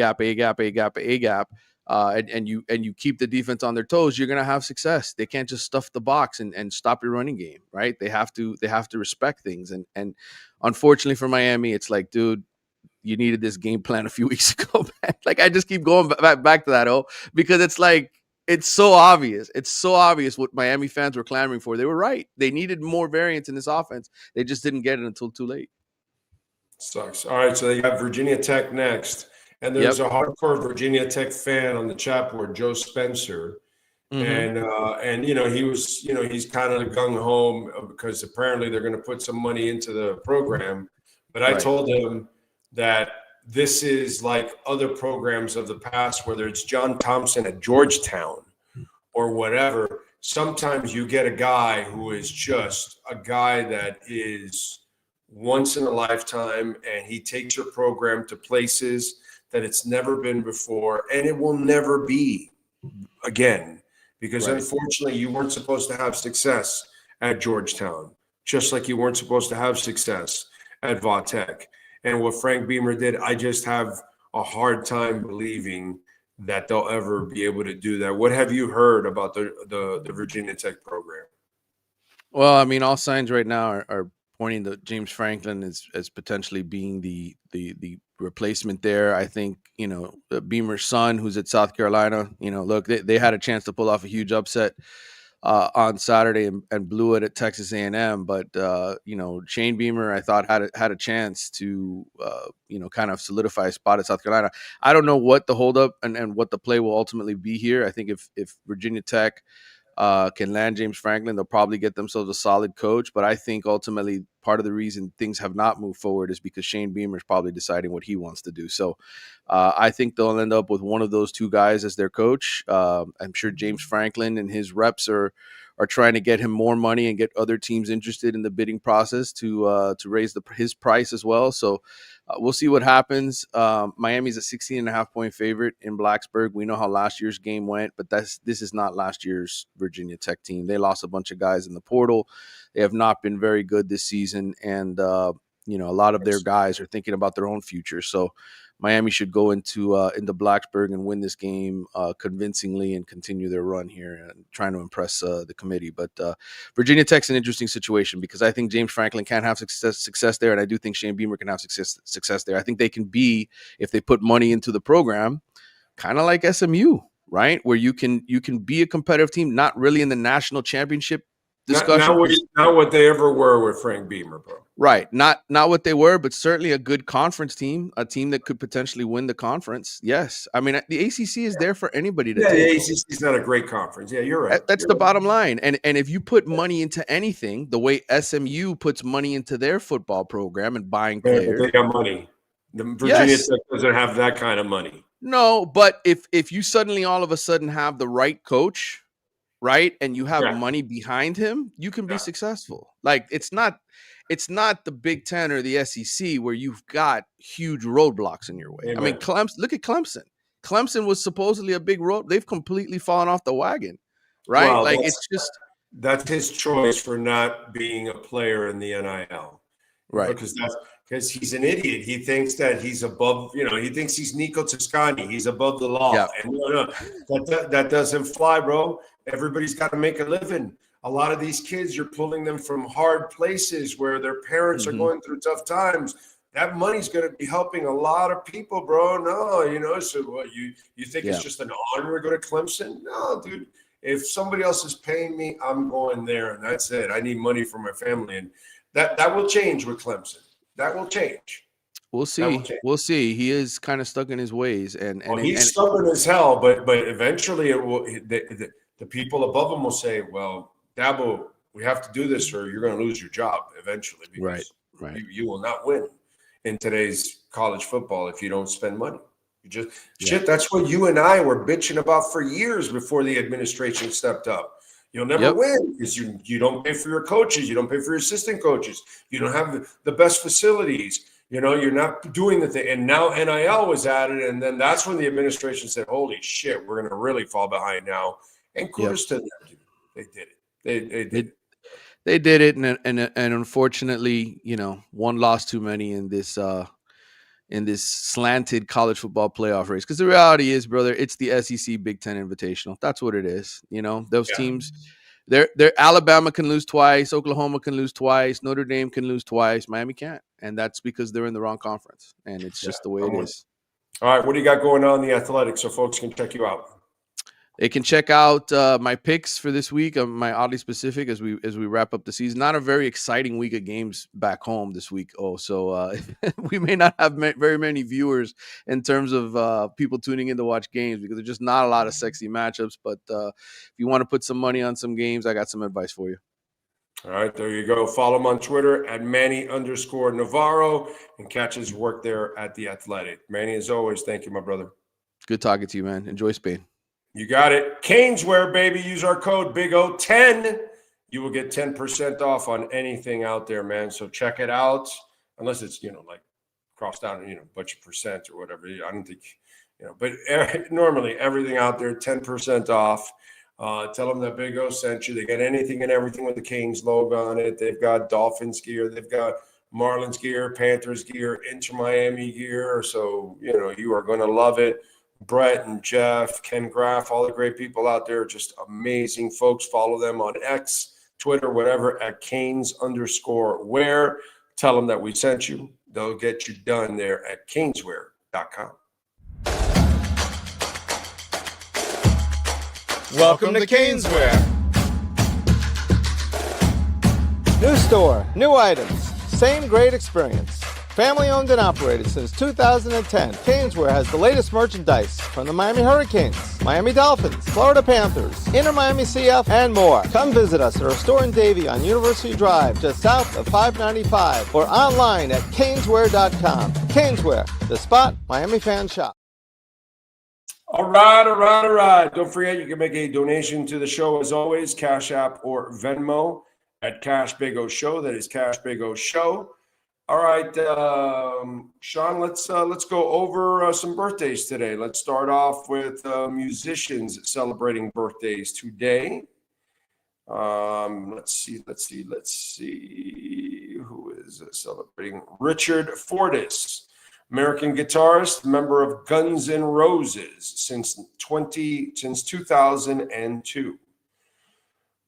you keep the defense on their toes, you're going to have success. They can't just stuff the box and stop your running game, right? They have to respect things. And unfortunately for Miami, it's like, dude, you needed this game plan a few weeks ago, man. Like, I just keep going back to that, because it's like, it's so obvious. It's so obvious what Miami fans were clamoring for. They were right. They needed more variance in this offense. They just didn't get it until too late. Sucks. All right, so you have Virginia Tech next. And there's a hardcore Virginia Tech fan on the chat board, Joe Spencer. And he was, he's kind of gung ho because apparently they're going to put some money into the program. But I told him that this is like other programs of the past, whether it's John Thompson at Georgetown or whatever. Sometimes you get a guy who is just a guy that is once in a lifetime, and he takes your program to places that it's never been before, and it will never be again, because unfortunately you weren't supposed to have success at Georgetown, just like you weren't supposed to have success at Va Tech. And what Frank Beamer did, I just have a hard time believing that they'll ever be able to do that. What have you heard about the Virginia Tech program? Well, I mean, all signs right now are pointing to James Franklin as potentially being the replacement there. I think, Beamer's son, who's at South Carolina, look, they had a chance to pull off a huge upset on Saturday and blew it at Texas A&M. But Shane Beamer, I thought had a chance to kind of solidify a spot at South Carolina. I don't know what the holdup and what the play will ultimately be here. I think if Virginia Tech can land James Franklin, they'll probably get themselves a solid coach. But I think ultimately part of the reason things have not moved forward is because Shane Beamer is probably deciding what he wants to do. So I think they'll end up with one of those two guys as their coach. I'm sure James Franklin and his reps are trying to get him more money and get other teams interested in the bidding process to raise his price as well. So we'll see what happens. Miami's a 16.5-point favorite in Blacksburg. We know how last year's game went, but this is not last year's Virginia Tech team. They lost a bunch of guys in the portal. They have not been very good this season, and a lot of their guys are thinking about their own future. So Miami should go into Blacksburg and win this game convincingly and continue their run here and trying to impress the committee. But Virginia Tech's an interesting situation because I think James Franklin can have success there, and I do think Shane Beamer can have success there. I think they can be, if they put money into the program, kind of like SMU, right? Where you can be a competitive team, not really in the national championship discussion. Not what they ever were with Frank Beamer, bro. Right. Not what they were, but certainly a good conference team, a team that could potentially win the conference. Yes. I mean, the ACC is there for anybody to take. The ACC is not a great conference. Yeah, you're right. That's the bottom line. And if you put money into anything, the way SMU puts money into their football program and buying players. They got money. The Virginia Tech doesn't have that kind of money. No, but if you suddenly all of a sudden have the right coach, right, and you have money behind him, you can be successful. Like it's not the Big Ten or the SEC where you've got huge roadblocks in your way. Amen. I mean, look at Clemson. Clemson was supposedly a big road. They've completely fallen off the wagon, right? Well, like that's his choice for not being a player in the NIL, right? Because he's an idiot. He thinks that he's above, he thinks he's Nico Toscani. He's above the law. Yeah. And that doesn't fly, bro. Everybody's got to make a living. A lot of these kids, you're pulling them from hard places where their parents are going through tough times. That money's going to be helping a lot of people, bro. No, so what, you think it's just an honor to go to Clemson? No, dude. If somebody else is paying me, I'm going there, and that's it. I need money for my family, and that will change with Clemson. That will change. We'll see. We'll see. He is kind of stuck in his ways, and he's stubborn as hell. But eventually, it will. The people above him will say, "Well, Dabo, we have to do this, or you're going to lose your job eventually." Because right. You will not win in today's college football if you don't spend money. Shit. That's what you and I were bitching about for years before the administration stepped up. You'll never win because you don't pay for your coaches. You don't pay for your assistant coaches. You don't have the best facilities. You're not doing the thing. And now NIL was added. And then that's when the administration said, holy shit, we're going to really fall behind now. And kudos to them, dude. They did it. They did it. And unfortunately, one loss too many in this slanted college football playoff race. Because the reality is, brother, it's the SEC Big Ten Invitational. That's what it is. Those teams, they're Alabama can lose twice, Oklahoma can lose twice, Notre Dame can lose twice, Miami can't. And that's because they're in the wrong conference. And it's just the way it is. All right, what do you got going on in the Athletics so folks can check you out? They can check out my picks for this week. My oddly specific as we wrap up the season. Not a very exciting week of games back home this week. So we may not have very many viewers in terms of people tuning in to watch games because there's just not a lot of sexy matchups. But if you want to put some money on some games, I got some advice for you. All right, there you go. Follow him on Twitter at Manny_Navarro and catch his work there at The Athletic. Manny, as always, thank you, my brother. Good talking to you, man. Enjoy Spain. You got it. Caneswear, baby. Use our code BIG-O10. You will get 10% off on anything out there, man. So check it out. Unless it's, like crossed out, a bunch of percent or whatever. I don't think, but normally everything out there, 10% off. Tell them that Big O sent you. They got anything and everything with the Canes logo on it. They've got Dolphins gear. They've got Marlins gear, Panthers gear, Inter Miami gear. So, you are going to love it. Brett and Jeff, Ken Graff, all the great people out there, just amazing folks. Follow them on X, Twitter, whatever, at Canes_wear. Tell them that we sent you. They'll get you done there at caneswear.com. Welcome to Caneswear. New store, new items, same great experience. Family owned and operated since 2010, Caneswear has the latest merchandise from the Miami Hurricanes, Miami Dolphins, Florida Panthers, Inter Miami CF, and more. Come visit us at our store in Davie on University Drive, just south of 595, or online at caneswear.com. Caneswear, the spot Miami fans shop. All right. Don't forget, you can make a donation to the show as always, Cash App or Venmo at Cash Big O Show. That is Cash Big O Show. All right, Sean, let's go over some birthdays today. Let's start off with musicians celebrating birthdays today. Let's see. Who is celebrating? Richard Fortus, American guitarist, member of Guns N' Roses since 2002.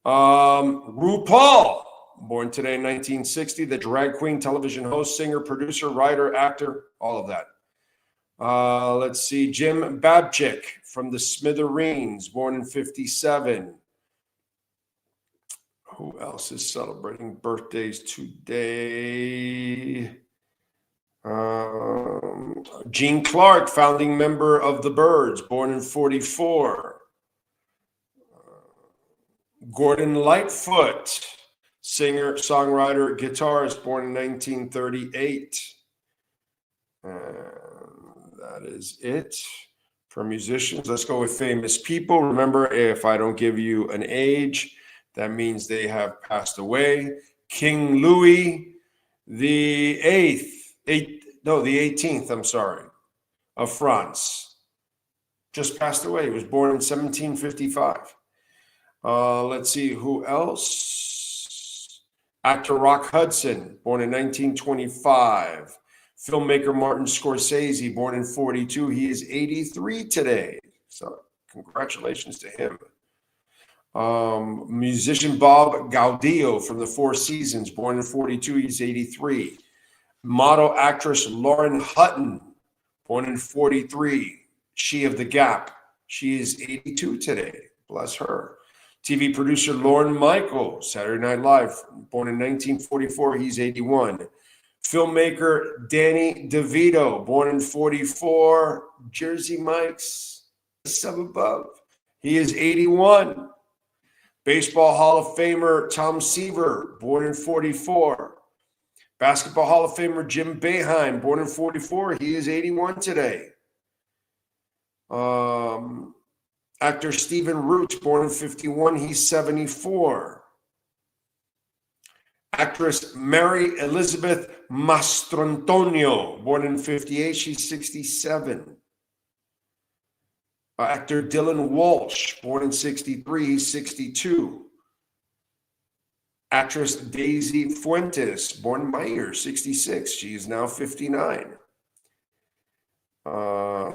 RuPaul, born today in 1960, the drag queen, television host, singer, producer, writer, actor, all of that. Let's see, Jim Babchick from the Smithereens, born in 57. Who else is celebrating birthdays today? Gene Clark, founding member of the Byrds, born in 44. Gordon Lightfoot, singer, songwriter, guitarist, born in 1938. That is it for musicians. Let's go with famous people. Remember, if I don't give you an age, that means they have passed away. King Louis the 18th, of France, just passed away. He was born in 1755. Let's see, who else? Actor Rock Hudson, born in 1925. Filmmaker Martin Scorsese, born in 42. He is 83 today. So congratulations to him. Musician Bob Gaudio from the Four Seasons, born in 42. He's 83. Model actress Lauren Hutton, born in 43. She of the Gap. She is 82 today. Bless her. TV producer Lorne Michael, Saturday Night Live, born in 1944. He's 81. Filmmaker Danny DeVito, born in 44. Jersey Mike's, some above. He is 81. Baseball Hall of Famer Tom Seaver, born in 44. Basketball Hall of Famer Jim Boeheim, born in 44. He is 81 today. Actor Stephen Root, born in 51. He's 74. Actress Mary Elizabeth Mastrantonio, born in 58. She's 67. Actor Dylan Walsh, born in 63. He's 62. Actress Daisy Fuentes, born in Meyer, 66. She is now 59.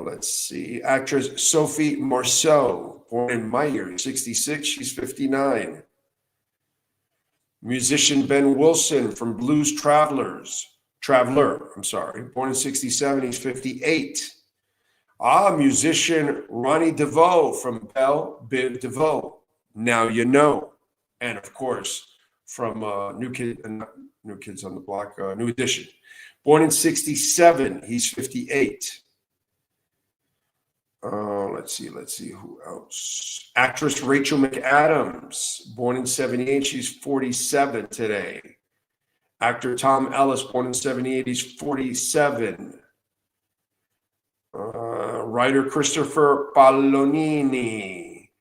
Let's see. Actress Sophie Marceau, born in Meyer, 66. She's 59. Musician Ben Wilson from Blues Traveler, born in 67. He's 58. Musician Ronnie DeVoe from Belle Biv DeVoe, Now You Know. And of course, from New Kids on the Block, New Edition. Born in 67, he's 58. Let's see who else. Actress Rachel McAdams, born in 78, she's 47 today. Actor Tom Ellis, born in 78, he's 47. Writer Christopher Paolini,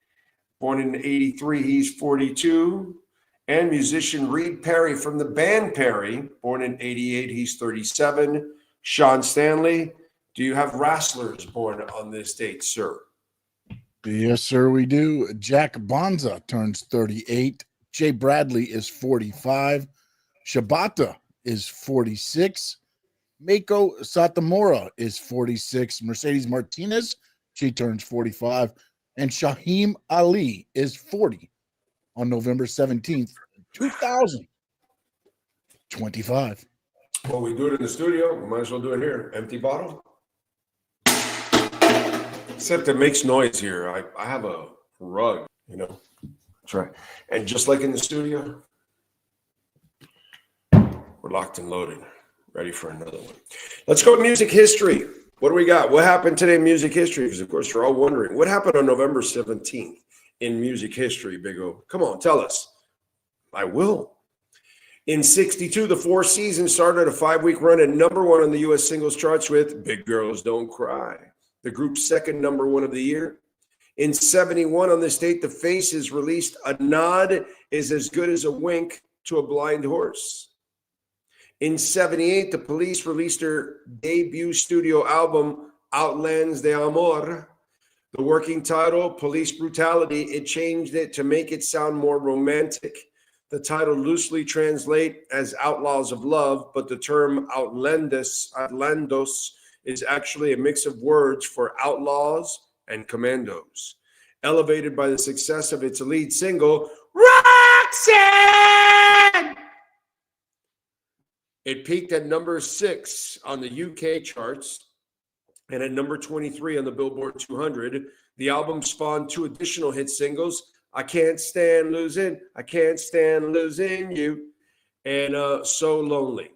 born in 83, he's 42. And musician Reed Perry from the band Perry, born in 88, he's 37. Sean Stanley, do you have wrestlers born on this date, sir? Yes, sir, we do. Jack Bonza turns 38. Jay Bradley is 45. Shibata is 46. Mako Satomura is 46. Mercedes Martinez, she turns 45. And Shaheem Ali is 40 on November 17th, 2025. Well, we do it in the studio. We might as well do it here. Empty bottle. Except it makes noise here. I have a rug, That's right. And just like in the studio, We're locked and loaded, ready for another one. Let's go to music history. What do we got? What happened today in music history? Because, of course, we're all wondering, what happened on November 17th in music history, Big O? Come on, tell us. I will. In 62, the Four Seasons started a 5-week run at #1 on the U.S. singles charts with Big Girls Don't Cry, the group's second #1 of the year. In 71, on this date, the Faces released A Nod Is As Good As a Wink to a Blind Horse. In 78, the Police released their debut studio album, Outlands de Amor. The working title, Police Brutality, it changed it to make it sound more romantic. The title loosely translates as Outlaws of Love, but the term Outlandos is actually a mix of words for outlaws and commandos. Elevated by the success of its lead single, Roxanne! It peaked at #6 on the UK charts and at #23 on the Billboard 200. The album spawned 2 additional hit singles, I Can't Stand Losing, I Can't Stand Losing You, and So Lonely.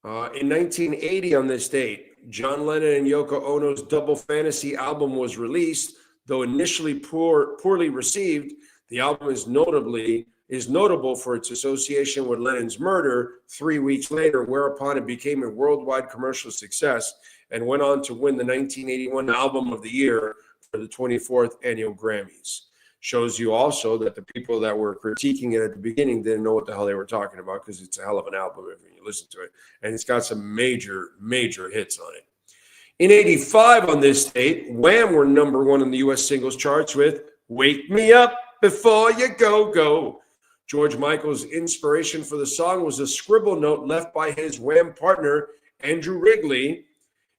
In 1980 on this date, John Lennon and Yoko Ono's Double Fantasy album was released. Though initially poorly received, the album is notable for its association with Lennon's murder 3 weeks later, whereupon it became a worldwide commercial success and went on to win the 1981 Album of the Year for the 24th annual Grammys. Shows you also that the people that were critiquing it at the beginning didn't know what the hell they were talking about, because it's a hell of an album if you listen to it. And it's got some major hits on it. In 85 on this date, Wham were #1 in the U.S. singles charts with Wake Me Up Before You Go. George Michael's inspiration for the song was a scribble note left by his Wham partner, Andrew Wrigley.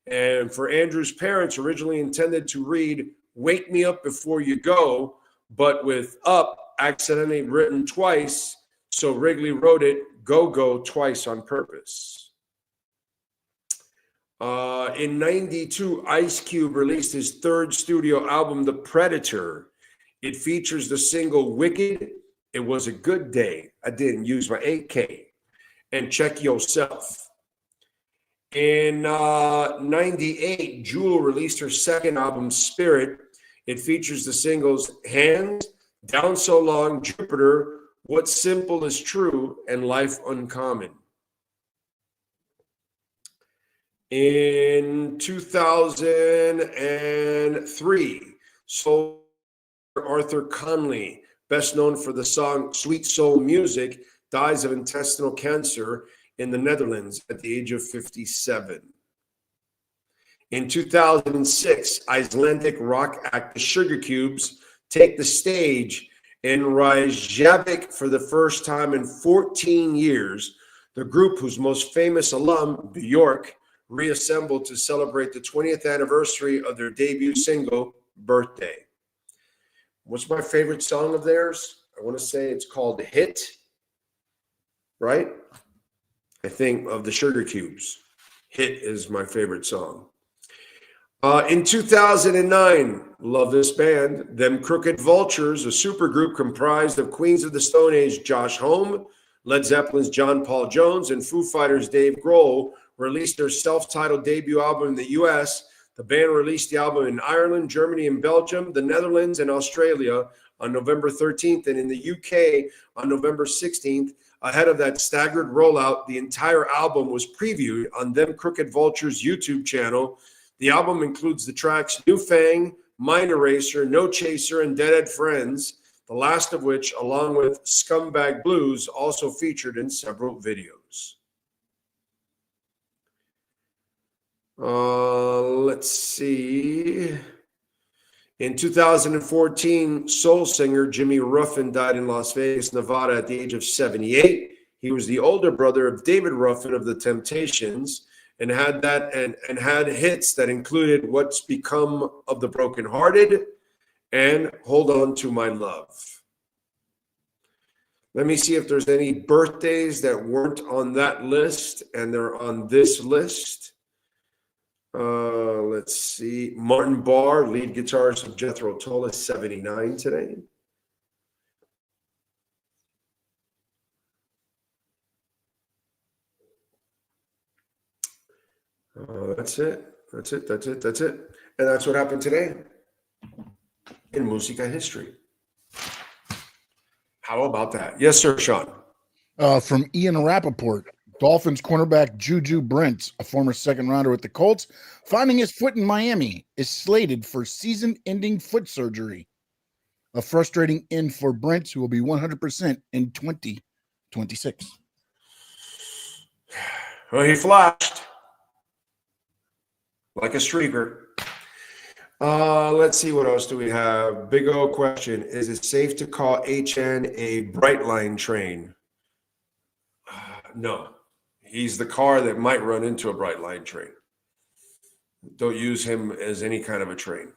And for Andrew's parents, originally intended to read Wake Me Up Before You Go, but with up accidentally written twice, so Wrigley wrote it Go twice on purpose. In 92, Ice Cube released his 3rd studio album, The Predator. It features the single Wicked, It Was a Good Day, I Didn't Use My AK, and Check Yourself. In 98, Jewel released her 2nd album, Spirit. It features the singles Hands, Down So Long, Jupiter, What's Simple Is True, and Life Uncommon. In 2003, soul Arthur Conley, best known for the song Sweet Soul Music, dies of intestinal cancer in the Netherlands at the age of 57. In 2006, Icelandic rock act The Sugar Cubes take the stage in Reykjavik for the first time in 14 years. The group, whose most famous alum, Björk, reassembled to celebrate the 20th anniversary of their debut single, Birthday. What's my favorite song of theirs? I want to say it's called Hit, right? I think of the Sugar Cubes. Hit is my favorite song. In 2009, love this band, Them Crooked Vultures, a supergroup comprised of Queens of the Stone Age Josh Homme, Led Zeppelin's John Paul Jones, and Foo Fighters' Dave Grohl, released their self-titled debut album in the U.S. The band released the album in Ireland, Germany, and Belgium, the Netherlands, and Australia on November 13th, and in the UK on November 16th. Ahead of that staggered rollout, the entire album was previewed on Them Crooked Vultures' YouTube channel. The album includes the tracks New Fang, Mind Eraser, No Chaser, and Deadhead Friends, the last of which, along with Scumbag Blues, also featured in several videos. Let's see. In 2014, soul singer Jimmy Ruffin died in Las Vegas, Nevada at the age of 78. He was the older brother of David Ruffin of the Temptations and had hits that included What's Become of the Brokenhearted and Hold On to My Love. Let me see if there's any birthdays that weren't on that list and they're on this list. Let's see. Martin Barr, lead guitarist of Jethro Tull, is 79 today. That's it. And that's what happened today in Musica history. How about that? Yes, sir, Sean. From Ian Rappaport, Dolphins cornerback Juju Brents, a former second rounder with the Colts, finding his foot in Miami, is slated for season-ending foot surgery. A frustrating end for Brents, who will be 100% in 2026. Well, he flashed like a streaker. Let's see, what else do we have? Big O question. Is it safe to call HN a Brightline train? No. He's the car that might run into a Brightline train. Don't use him as any kind of a train.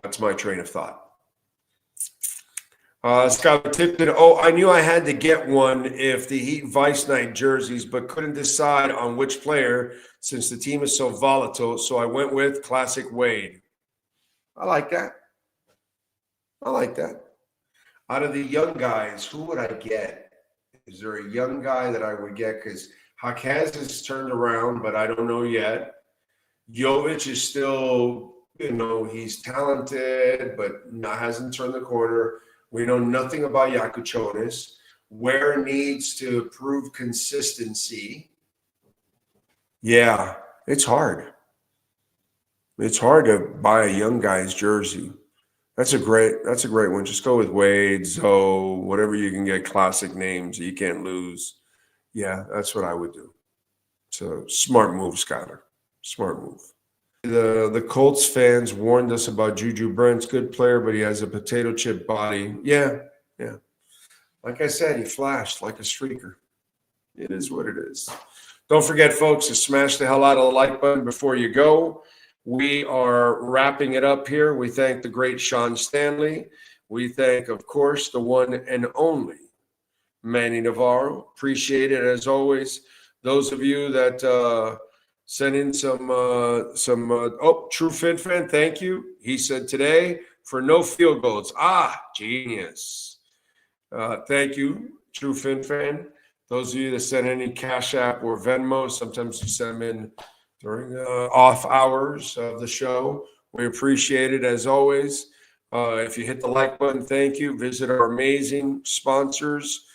That's my train of thought. Scott Tipton. Oh, I knew I had to get one if the Heat Vice Night jerseys, but couldn't decide on which player since the team is so volatile. So I went with Classic Wade. I like that. Out of the young guys, who would I get? Is there a young guy that I would get? Because Jaquez has turned around, but I don't know yet. Jovic is still, he's talented, but hasn't turned the corner. We know nothing about Yakuchonis. Ware needs to prove consistency. Yeah, it's hard. It's hard to buy a young guy's jersey. That's a great one. Just go with Wade, Zoe, whatever you can get, classic names that you can't lose. Yeah, that's what I would do. So smart move, Skyler. Smart move. The Colts fans warned us about Juju Brents, good player, but he has a potato chip body. Yeah. Like I said, he flashed like a streaker. It is what it is. Don't forget, folks, to smash the hell out of the like button before you go. We are wrapping it up here. We thank the great Sean Stanley. We thank, of course, the one and only Manny Navarro. Appreciate it, as always. Those of you that sent in some True Fin Fan, thank you. He said today for no field goals. Genius. Thank you, True Fin Fan. Those of you that sent any Cash App or Venmo, sometimes you send them in during off hours of the show. We appreciate it, as always. If you hit the like button, thank you. Visit our amazing sponsors,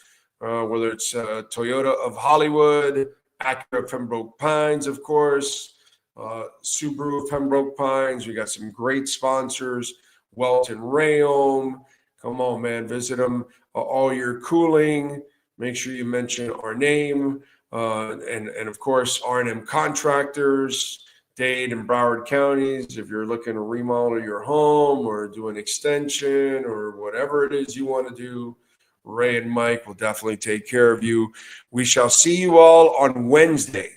whether it's Toyota of Hollywood, Acura of Pembroke Pines, of course, Subaru of Pembroke Pines. We got some great sponsors. Welton Rayom. Come on, man. Visit them. All Your Cooling. Make sure you mention our name. And of course, R&M Contractors, Dade and Broward counties. If you're looking to remodel your home or do an extension or whatever it is you want to do, Ray and Mike will definitely take care of you. We shall see you all on Wednesday.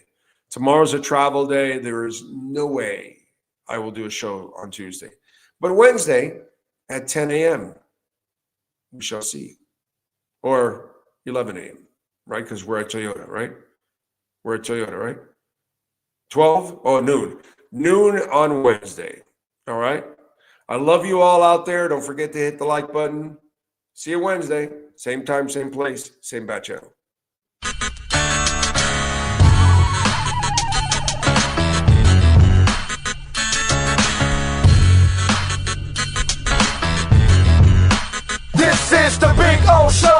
Tomorrow's a travel day. There is no way I will do a show on Tuesday. But Wednesday at 10 a.m., we shall see. Or 11 a.m., right? Because we're at Toyota, right? We're at Toyota, right? 12? Oh, noon. Noon on Wednesday. All right? I love you all out there. Don't forget to hit the like button. See you Wednesday. Same time, same place, same bat channel. This is the Big O Show.